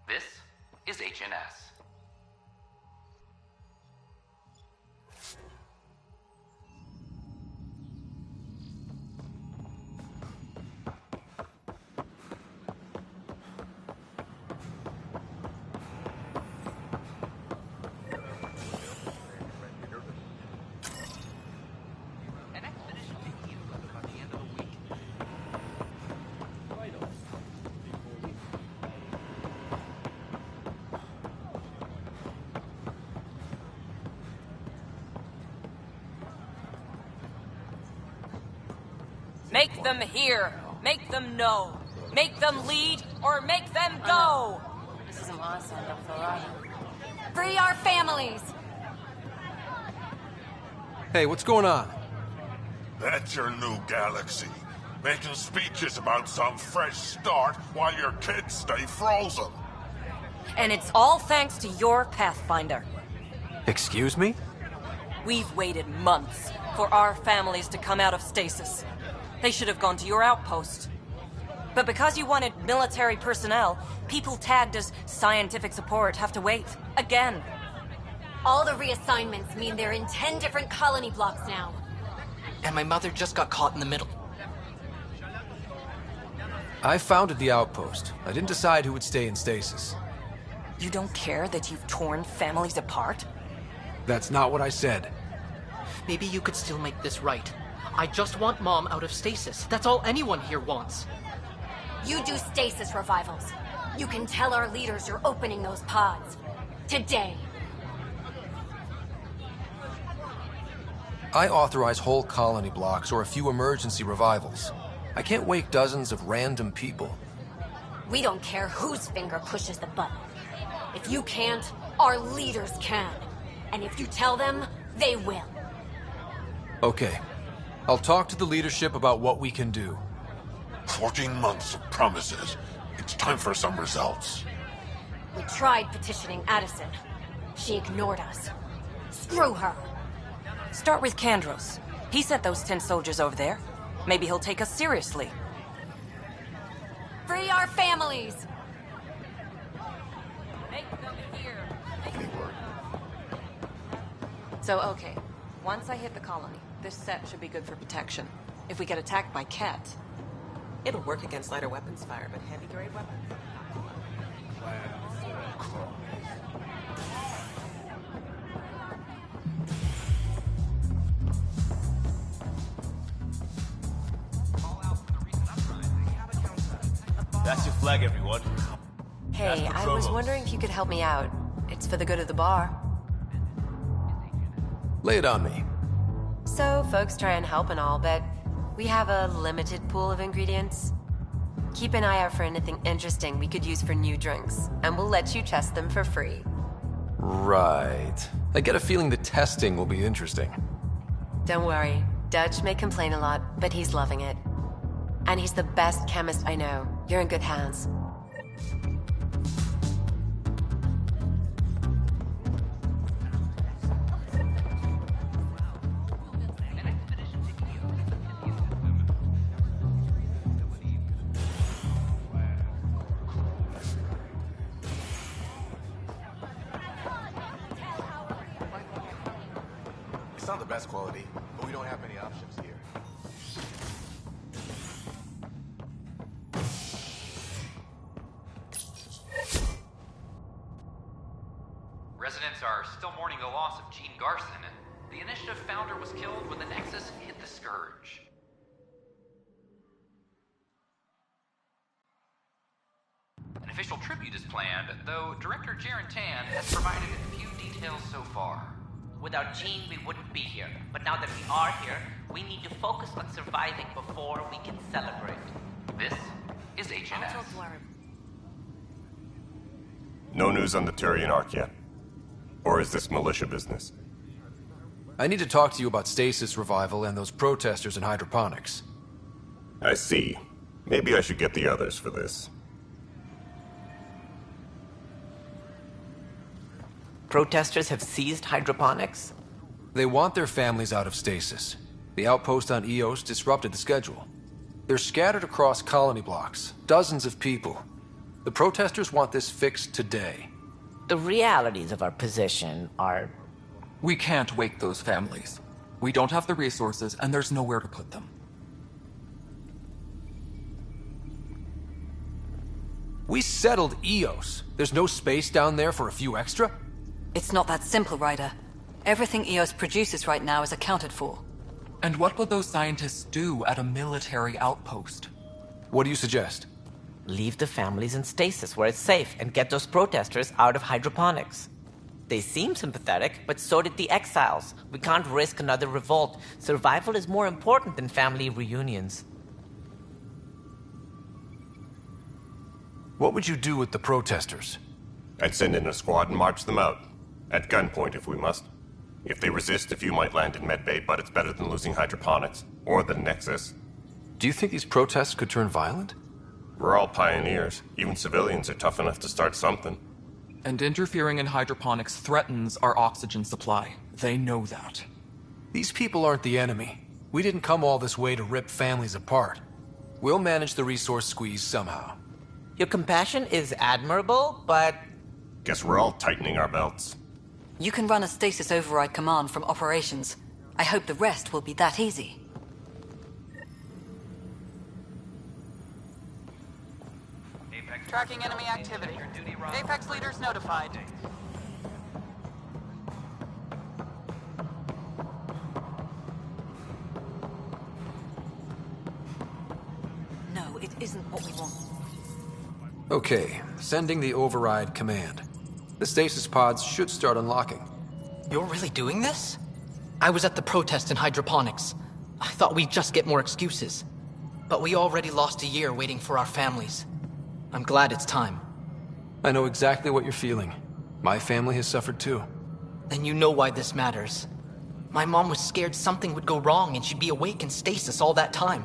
[SPEAKER 19] This is HNS.
[SPEAKER 10] Make them hear. Make them know. Make them lead or make them go.
[SPEAKER 22] Free our families.
[SPEAKER 4] Hey, what's going on?
[SPEAKER 3] That's your new galaxy. Making speeches about some fresh start while your kids stay frozen.
[SPEAKER 10] And it's all thanks to your Pathfinder.
[SPEAKER 4] Excuse me?
[SPEAKER 10] We've waited months for our families to come out of stasis. They should have gone to your outpost. But because you wanted military personnel, people tagged as scientific support have to wait. Again.
[SPEAKER 22] All the reassignments mean they're in 10 different colony blocks now.
[SPEAKER 14] And my mother just got caught in the middle.
[SPEAKER 4] I founded the outpost. I didn't decide who would stay in stasis.
[SPEAKER 10] You don't care that you've torn families apart?
[SPEAKER 4] That's not what I said.
[SPEAKER 14] Maybe you could still make this right. I just want Mom out of stasis. That's all anyone here wants.
[SPEAKER 22] You do stasis revivals. You can tell our leaders you're opening those pods. Today.
[SPEAKER 4] I authorize whole colony blocks or a few emergency revivals. I can't wake dozens of random people.
[SPEAKER 22] We don't care whose finger pushes the button. If you can't, our leaders can. And if you tell them, they will.
[SPEAKER 4] Okay. I'll talk to the leadership about what we can do.
[SPEAKER 3] 14 months of promises. It's time for some results.
[SPEAKER 22] We tried petitioning Addison. She ignored us. Screw her.
[SPEAKER 10] Start with Kandros. He sent those 10 soldiers over there. Maybe he'll take us seriously.
[SPEAKER 22] Free our families!
[SPEAKER 10] Make them hear. So, okay. Once I hit the colony, this set should be good for protection. If we get attacked by Ket...
[SPEAKER 6] It'll work against lighter weapons fire, but heavy-grade weapons?
[SPEAKER 16] That's your flag, everyone.
[SPEAKER 6] Hey, I was wondering if you could help me out. It's for the good of the bar.
[SPEAKER 4] Lay it on me.
[SPEAKER 6] So, folks try and help and all, but we have a limited pool of ingredients. Keep an eye out for anything interesting we could use for new drinks, and we'll let you test them for free.
[SPEAKER 4] Right. I get a feeling the testing will be interesting.
[SPEAKER 6] Don't worry. Dutch may complain a lot, but he's loving it. And he's the best chemist I know. You're in good hands.
[SPEAKER 24] It's not the best quality, but we don't have many options here.
[SPEAKER 19] Residents are still mourning the loss of Gene Garson. The initiative founder was killed when the Nexus hit the Scourge. An official tribute is planned, though Director Jaren Tan has provided few details so far.
[SPEAKER 11] Without Gene, we wouldn't be here. But now that we are here, we need to focus on surviving before we can celebrate.
[SPEAKER 19] This is HNS.
[SPEAKER 3] No news on the Turian Ark yet? Or is this militia business?
[SPEAKER 4] I need to talk to you about stasis revival and those protesters in hydroponics.
[SPEAKER 3] I see. Maybe I should get the others for this.
[SPEAKER 11] Protesters have seized hydroponics?
[SPEAKER 4] They want their families out of stasis. The outpost on Eos disrupted the schedule. They're scattered across colony blocks, dozens of people. The protesters want this fixed today.
[SPEAKER 11] The realities of our position are...
[SPEAKER 16] We can't wake those families. We don't have the resources, and there's nowhere to put them.
[SPEAKER 4] We settled Eos. There's no space down there for a few extra?
[SPEAKER 5] It's not that simple, Ryder. Everything EOS produces right now is accounted for.
[SPEAKER 16] And what will those scientists do at a military outpost?
[SPEAKER 4] What do you suggest?
[SPEAKER 11] Leave the families in stasis where it's safe and get those protesters out of hydroponics. They seem sympathetic, but so did the exiles. We can't risk another revolt. Survival is more important than family reunions.
[SPEAKER 4] What would you do with the protesters?
[SPEAKER 3] I'd send in a squad and march them out. At gunpoint if we must. If they resist, a few might land in medbay, but it's better than losing hydroponics. Or the Nexus.
[SPEAKER 4] Do you think these protests could turn violent?
[SPEAKER 3] We're all pioneers. Even civilians are tough enough to start something.
[SPEAKER 16] And interfering in hydroponics threatens our oxygen supply. They know that.
[SPEAKER 4] These people aren't the enemy. We didn't come all this way to rip families apart. We'll manage the resource squeeze somehow.
[SPEAKER 11] Your compassion is admirable, but...
[SPEAKER 3] Guess we're all tightening our belts.
[SPEAKER 5] You can run a stasis override command from operations. I hope the rest will be that easy.
[SPEAKER 18] Tracking enemy activity. Apex leaders notified.
[SPEAKER 5] No, it isn't what we want.
[SPEAKER 4] Okay, sending the override command. The stasis pods should start unlocking.
[SPEAKER 14] You're really doing this? I was at the protest in hydroponics. I thought we'd just get more excuses. But we already lost a year waiting for our families. I'm glad it's time.
[SPEAKER 4] I know exactly what you're feeling. My family has suffered too.
[SPEAKER 14] Then you know why this matters. My mom was scared something would go wrong and she'd be awake in stasis all that time.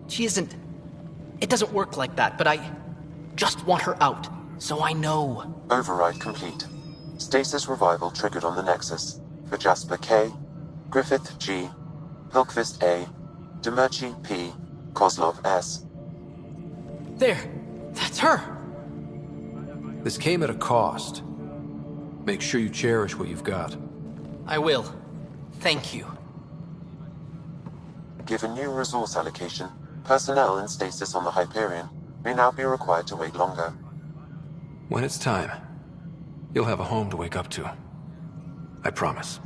[SPEAKER 14] She isn't... It doesn't work like that, but I just want her out, so I know.
[SPEAKER 7] Override complete. Stasis revival triggered on the Nexus. For Jasper K, Griffith G, Pilkvist A, Demerchi P, Kozlov S.
[SPEAKER 14] There! That's her!
[SPEAKER 4] This came at a cost. Make sure you cherish what you've got.
[SPEAKER 14] I will. Thank you.
[SPEAKER 7] Given new resource allocation, personnel in stasis on the Hyperion may now be required to wait longer.
[SPEAKER 4] When it's time, you'll have a home to wake up to. I promise.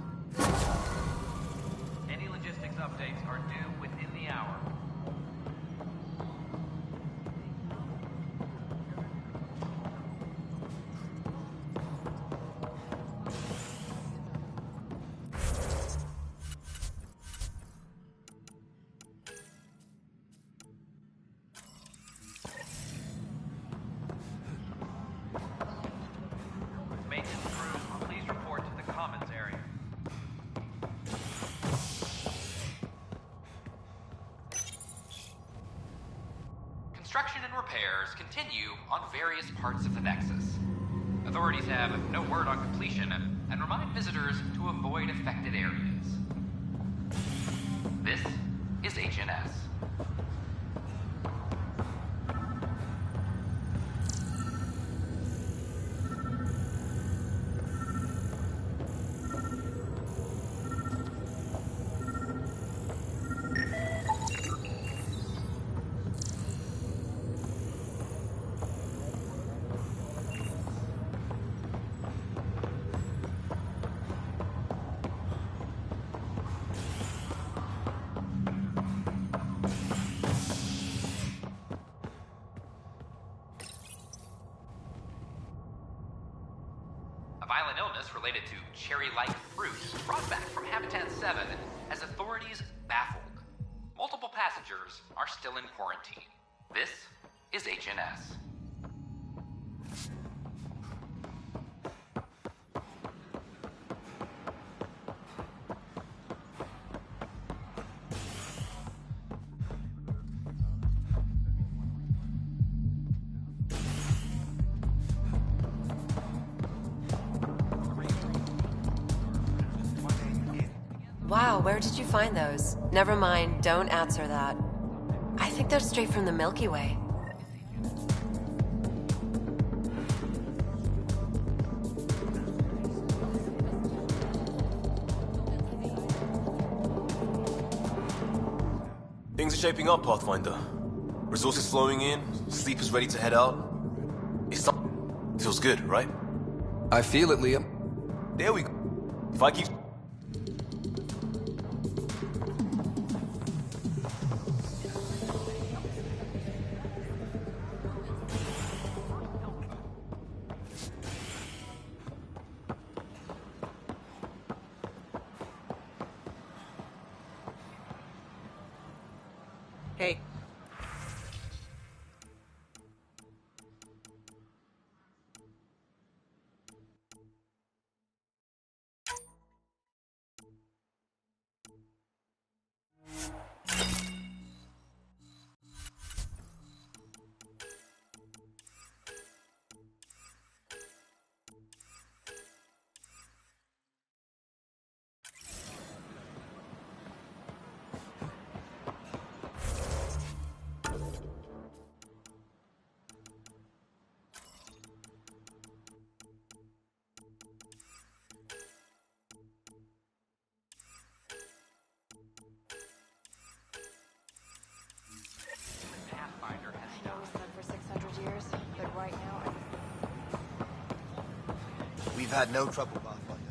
[SPEAKER 20] Any logistics updates are due within the hour.
[SPEAKER 19] construction and repairs continue on various parts of the Nexus. Authorities have no word on completion and remind visitors to avoid affected areas. This is HNS. A violent illness related to cherry-like fruit brought back from Habitat 7 as authorities baffled. Multiple passengers are still in quarantine. This is HNS.
[SPEAKER 6] Wow, where did you find those? Never mind, don't answer that. I think they're straight from the Milky Way.
[SPEAKER 9] Things are shaping up, Pathfinder. Resources flowing in, sleepers ready to head out. Feels good, right?
[SPEAKER 4] I feel it, Liam.
[SPEAKER 9] There we go. If I keep...
[SPEAKER 14] Hey.
[SPEAKER 12] We've had no trouble, Pathfinder.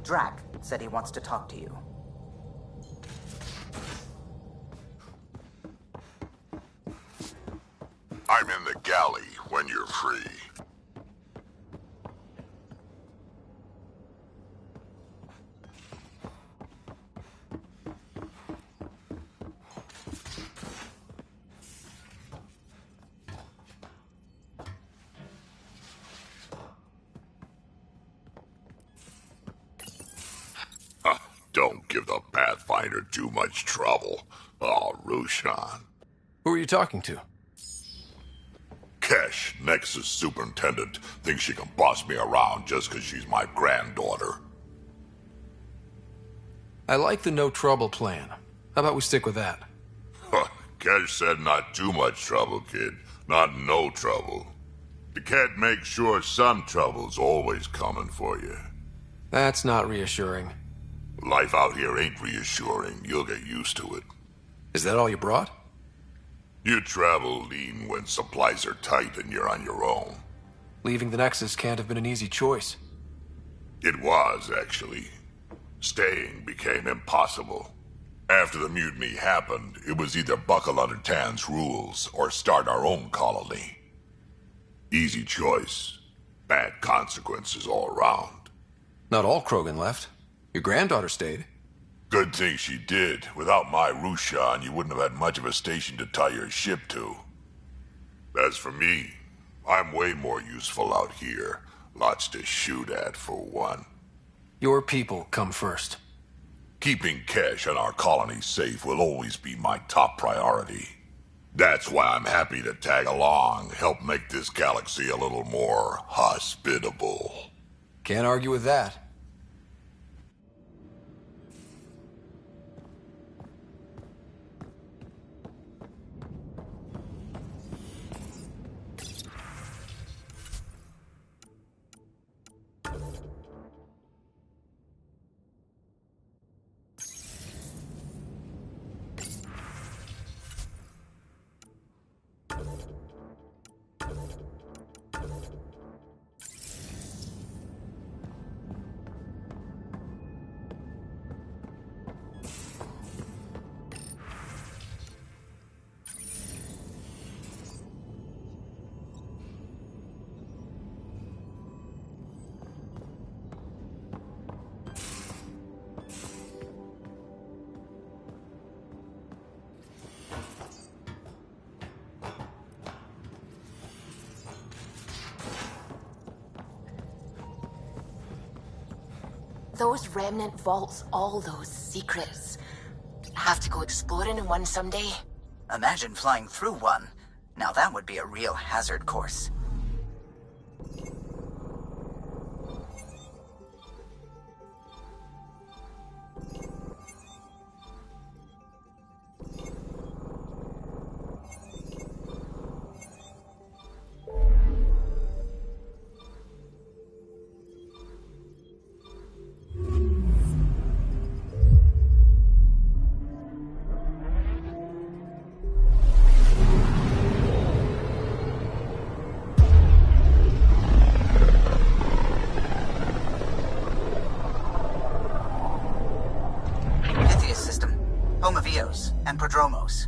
[SPEAKER 21] Drac said he wants to talk to you.
[SPEAKER 3] I'm in the galley when you're free. Don't give the Pathfinder too much trouble. Oh, Rushan.
[SPEAKER 4] Who are you talking to?
[SPEAKER 3] Kesh, Nexus Superintendent, thinks she can boss me around just because she's my granddaughter.
[SPEAKER 4] I like the no trouble plan. How about we stick with that?
[SPEAKER 3] Kesh said not too much trouble, kid. Not no trouble. You can't make sure some trouble's always coming for you.
[SPEAKER 4] That's not reassuring.
[SPEAKER 3] Life out here ain't reassuring. You'll get used to it.
[SPEAKER 4] Is that all you brought?
[SPEAKER 3] You travel lean when supplies are tight and you're on your own.
[SPEAKER 4] Leaving the Nexus can't have been an easy choice.
[SPEAKER 3] It was, actually. Staying became impossible. After the mutiny happened, it was either buckle under Tan's rules or start our own colony. Easy choice. Bad consequences all around.
[SPEAKER 4] Not all Krogan left. Your granddaughter stayed.
[SPEAKER 3] Good thing she did. Without my Rushan, you wouldn't have had much of a station to tie your ship to. As for me, I'm way more useful out here. Lots to shoot at, for one.
[SPEAKER 4] Your people come first.
[SPEAKER 3] Keeping Kesh and our colony safe will always be my top priority. That's why I'm happy to tag along, help make this galaxy a little more hospitable.
[SPEAKER 4] Can't argue with that.
[SPEAKER 2] Those remnant vaults, all those secrets. Have to go exploring in one someday?
[SPEAKER 21] Imagine flying through one. Now that would be a real hazard course. And Prodromos.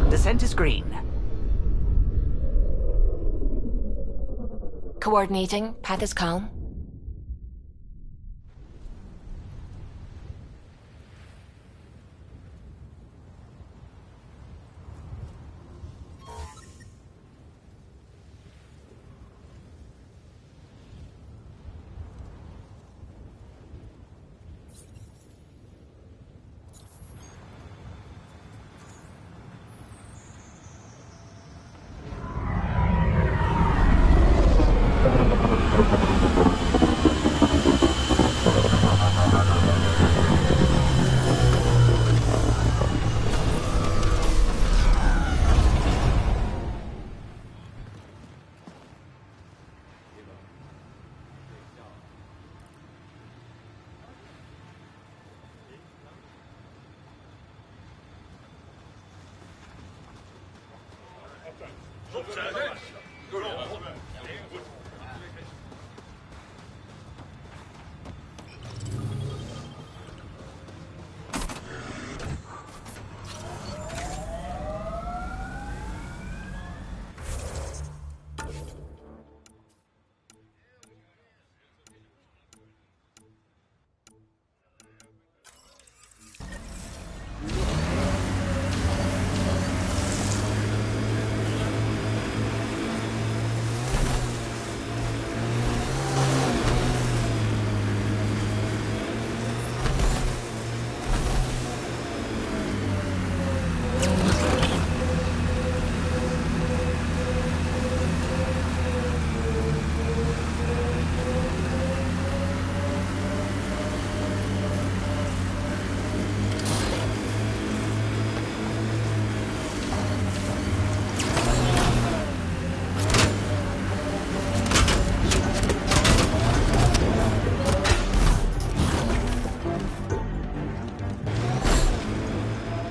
[SPEAKER 21] Descent is green.
[SPEAKER 2] Coordinating. Path is calm.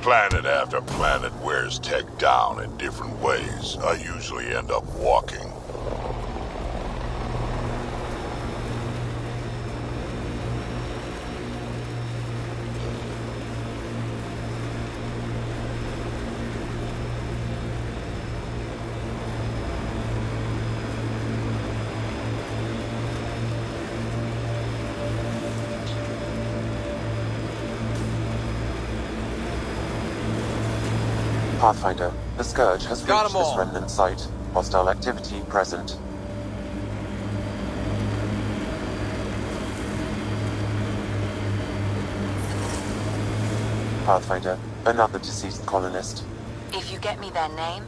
[SPEAKER 12] Planet after planet wears tech down in different ways. I usually end up walking.
[SPEAKER 7] Pathfinder, the Scourge has
[SPEAKER 4] Got
[SPEAKER 7] reached
[SPEAKER 4] 'em
[SPEAKER 7] this
[SPEAKER 4] all.
[SPEAKER 7] remnant site. Hostile activity present. Pathfinder, another deceased colonist.
[SPEAKER 1] If you get me their name,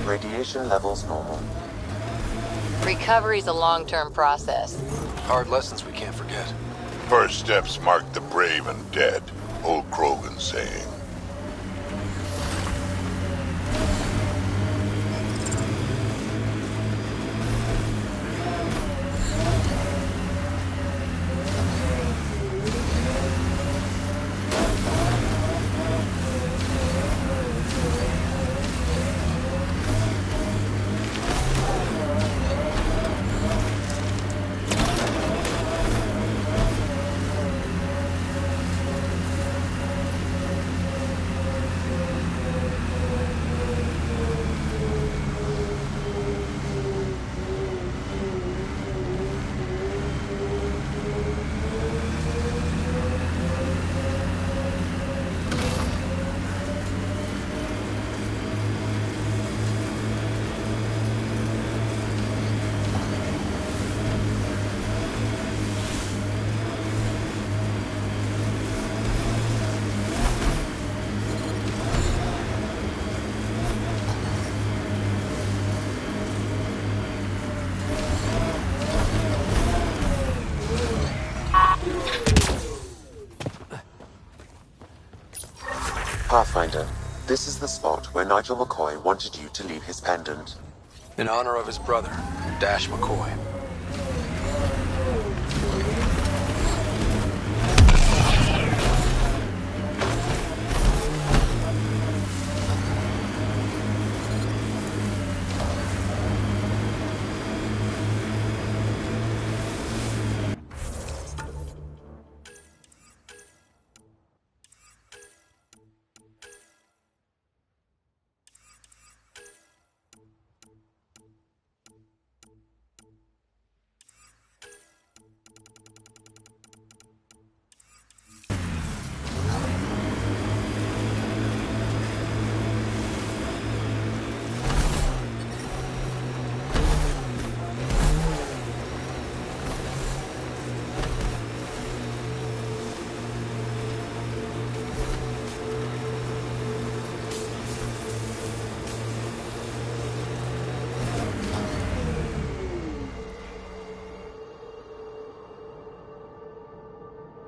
[SPEAKER 7] Radiation levels normal.
[SPEAKER 2] Recovery's a long-term process.
[SPEAKER 4] Hard lessons we can't forget.
[SPEAKER 12] First steps mark the brave and dead. Old Krogan saying.
[SPEAKER 7] Pathfinder, this is the spot where Nigel McCoy wanted you to leave his pendant.
[SPEAKER 4] In honor of his brother, Dash McCoy.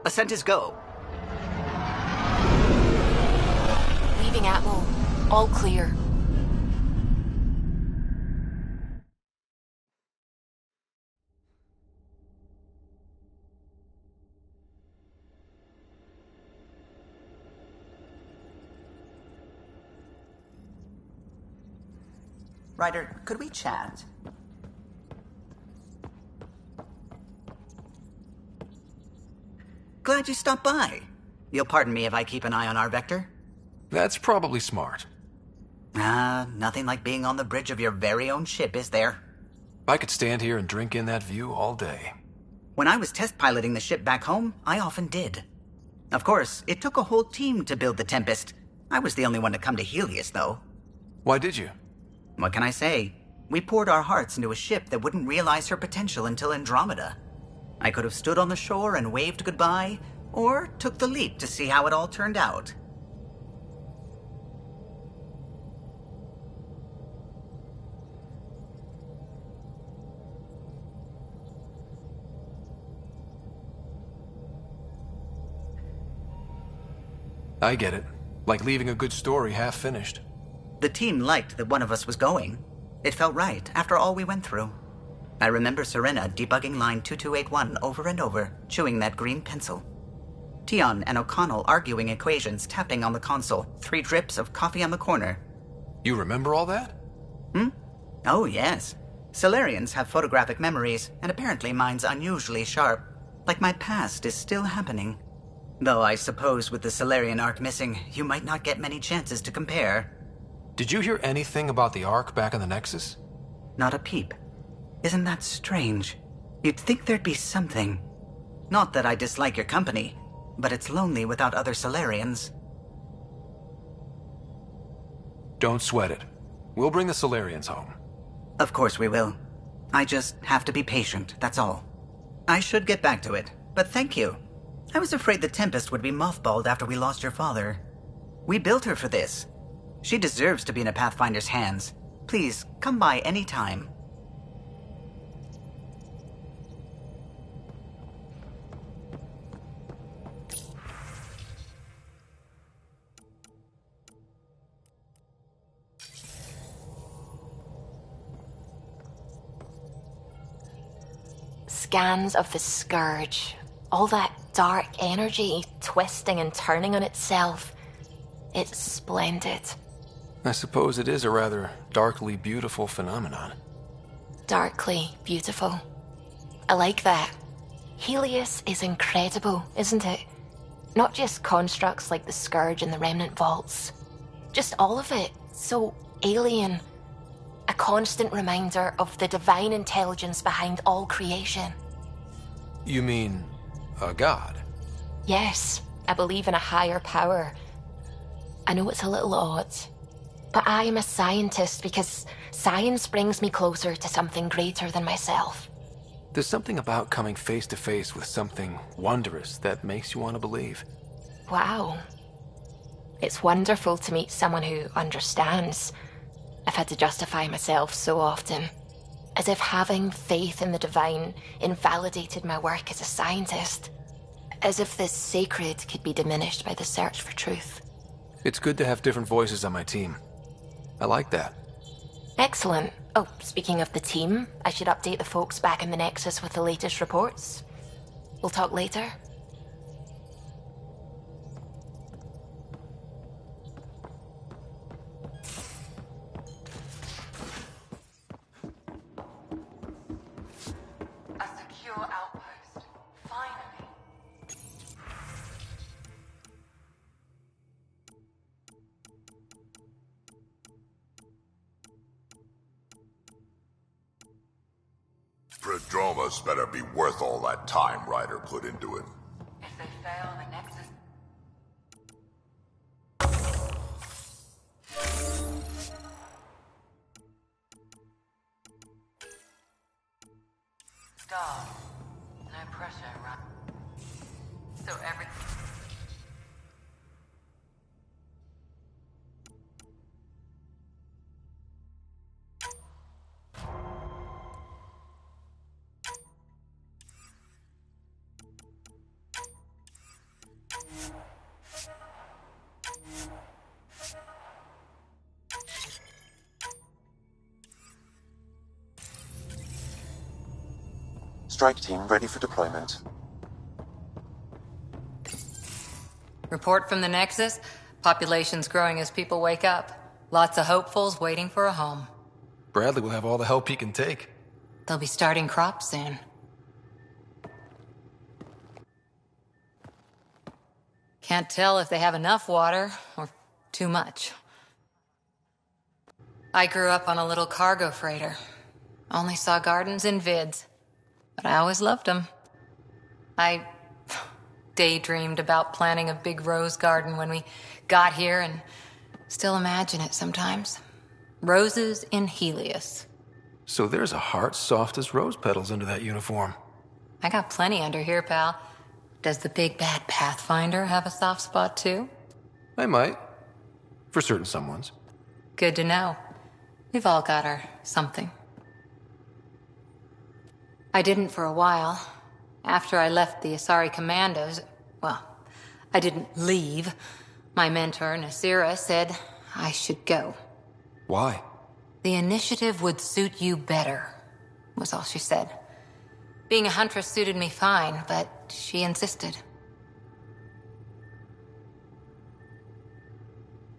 [SPEAKER 21] Ascent is go.
[SPEAKER 2] All clear.
[SPEAKER 21] Ryder, could we chat? Glad you stopped by. You'll pardon me if I keep an eye on our vector?
[SPEAKER 4] That's probably smart.
[SPEAKER 21] Nothing like being on the bridge of your very own ship, is there?
[SPEAKER 4] I could stand here and drink in that view all day.
[SPEAKER 21] When I was test piloting the ship back home, I often did. Of course, it took a whole team to build the Tempest. I was the only one to come to Helios, though.
[SPEAKER 4] Why did you?
[SPEAKER 21] What can I say? We poured our hearts into a ship that wouldn't realize her potential until Andromeda. I could have stood on the shore and waved goodbye, or took the leap to see how it all turned out.
[SPEAKER 4] I get it. Like leaving a good story half finished.
[SPEAKER 21] The team liked that one of us was going. It felt right after all we went through. I remember Serena debugging line 2281 over and over, chewing that green pencil. Tion and O'Connell arguing equations, tapping on the console, 3 drips of coffee on the corner.
[SPEAKER 4] You remember all that?
[SPEAKER 21] Oh, yes. Solarians have photographic memories, and apparently mine's unusually sharp. Like my past is still happening. Though I suppose with the Solarian arc missing, you might not get many chances to compare.
[SPEAKER 4] Did you hear anything about the Ark back in the Nexus?
[SPEAKER 21] Not a peep. Isn't that strange? You'd think there'd be something. Not that I dislike your company, but it's lonely without other Solarians.
[SPEAKER 4] Don't sweat it. We'll bring the Solarians home.
[SPEAKER 21] Of course we will. I just have to be patient, that's all. I should get back to it, but thank you. I was afraid the Tempest would be mothballed after we lost your father. We built her for this. She deserves to be in a Pathfinder's hands. Please, come by any time.
[SPEAKER 2] Scans of the Scourge. All that dark energy twisting and turning on itself. It's splendid.
[SPEAKER 4] I suppose it is a rather darkly beautiful phenomenon.
[SPEAKER 2] Darkly beautiful. I like that. Helios is incredible, isn't it? Not just constructs like the Scourge and the Remnant Vaults. Just all of it. So alien. A constant reminder of the divine intelligence behind all creation.
[SPEAKER 4] You mean a god?
[SPEAKER 2] Yes, I believe in a higher power. I know it's a little odd, but I am a scientist because science brings me closer to something greater than myself.
[SPEAKER 4] There's something about coming face to face with something wondrous that makes you want to believe.
[SPEAKER 2] Wow. It's wonderful to meet someone who understands. I've had to justify myself so often, as if having faith in the divine invalidated my work as a scientist. As if the sacred could be diminished by the search for truth.
[SPEAKER 4] It's good to have different voices on my team. I like that.
[SPEAKER 2] Excellent. Oh, speaking of the team, I should update the folks back in the Nexus with the latest reports. We'll talk later.
[SPEAKER 22] A secure outpost. Finally.
[SPEAKER 12] Prodroma's better be worth all that time Ryder put into it.
[SPEAKER 22] If they fail, the Nexus... Stop. No pressure, right? So every...
[SPEAKER 7] strike team ready for deployment.
[SPEAKER 2] Report from the Nexus. Population's growing as people wake up. Lots of hopefuls waiting for a home.
[SPEAKER 4] Bradley will have all the help he can take.
[SPEAKER 2] They'll be starting crops soon. Can't tell if they have enough water or too much. I grew up on a little cargo freighter. Only saw gardens in vids, but I always loved them. I daydreamed about planting a big rose garden when we got here and still imagine it sometimes. Roses in Helios.
[SPEAKER 4] So there's a heart soft as rose petals under that uniform.
[SPEAKER 2] I got plenty under here, pal. Does the big bad Pathfinder have a soft spot too?
[SPEAKER 4] I might. For certain someones.
[SPEAKER 2] Good to know. We've all got our something. I didn't for a while. After I left the Asari Commandos, well, I didn't leave. My mentor, Nasira, said I should go.
[SPEAKER 4] Why?
[SPEAKER 2] The initiative would suit you better, was all she said. Being a huntress suited me fine, but she insisted.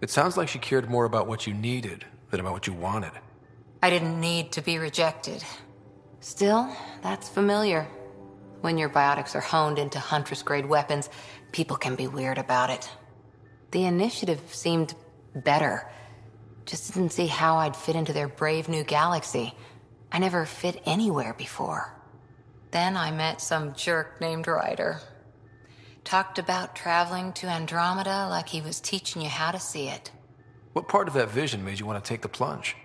[SPEAKER 4] It sounds like she cared more about what you needed than about what you wanted.
[SPEAKER 2] I didn't need to be rejected. Still, that's familiar. When your biotics are honed into Huntress-grade weapons, people can be weird about it. The initiative seemed better. Just didn't see how I'd fit into their brave new galaxy. I never fit anywhere before. Then I met some jerk named Ryder. Talked about traveling to Andromeda like he was teaching you how to see it.
[SPEAKER 4] What part of that vision made you want to take the plunge?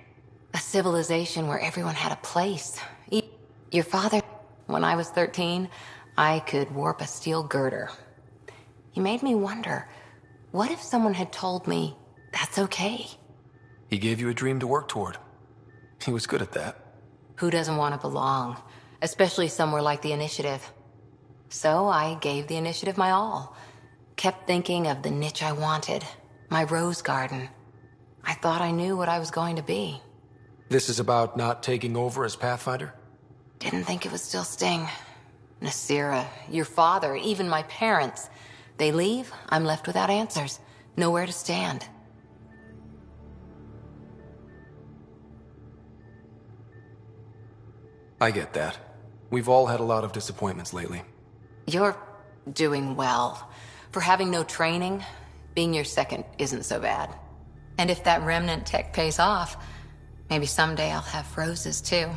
[SPEAKER 2] A civilization where everyone had a place. Your father... When I was 13, I could warp a steel girder. He made me wonder, what if someone had told me that's okay?
[SPEAKER 4] He gave you a dream to work toward. He was good at that.
[SPEAKER 2] Who doesn't want to belong? Especially somewhere like the Initiative. So I gave the Initiative my all. Kept thinking of the niche I wanted. My rose garden. I thought I knew what I was going to be.
[SPEAKER 4] This is about not taking over as Pathfinder?
[SPEAKER 2] Didn't think it would still sting. Nasira, your father, even my parents. They leave, I'm left without answers. Nowhere to stand.
[SPEAKER 4] I get that. We've all had a lot of disappointments lately.
[SPEAKER 2] You're doing well. For having no training, being your second isn't so bad. And if that remnant tech pays off, maybe someday I'll have roses too.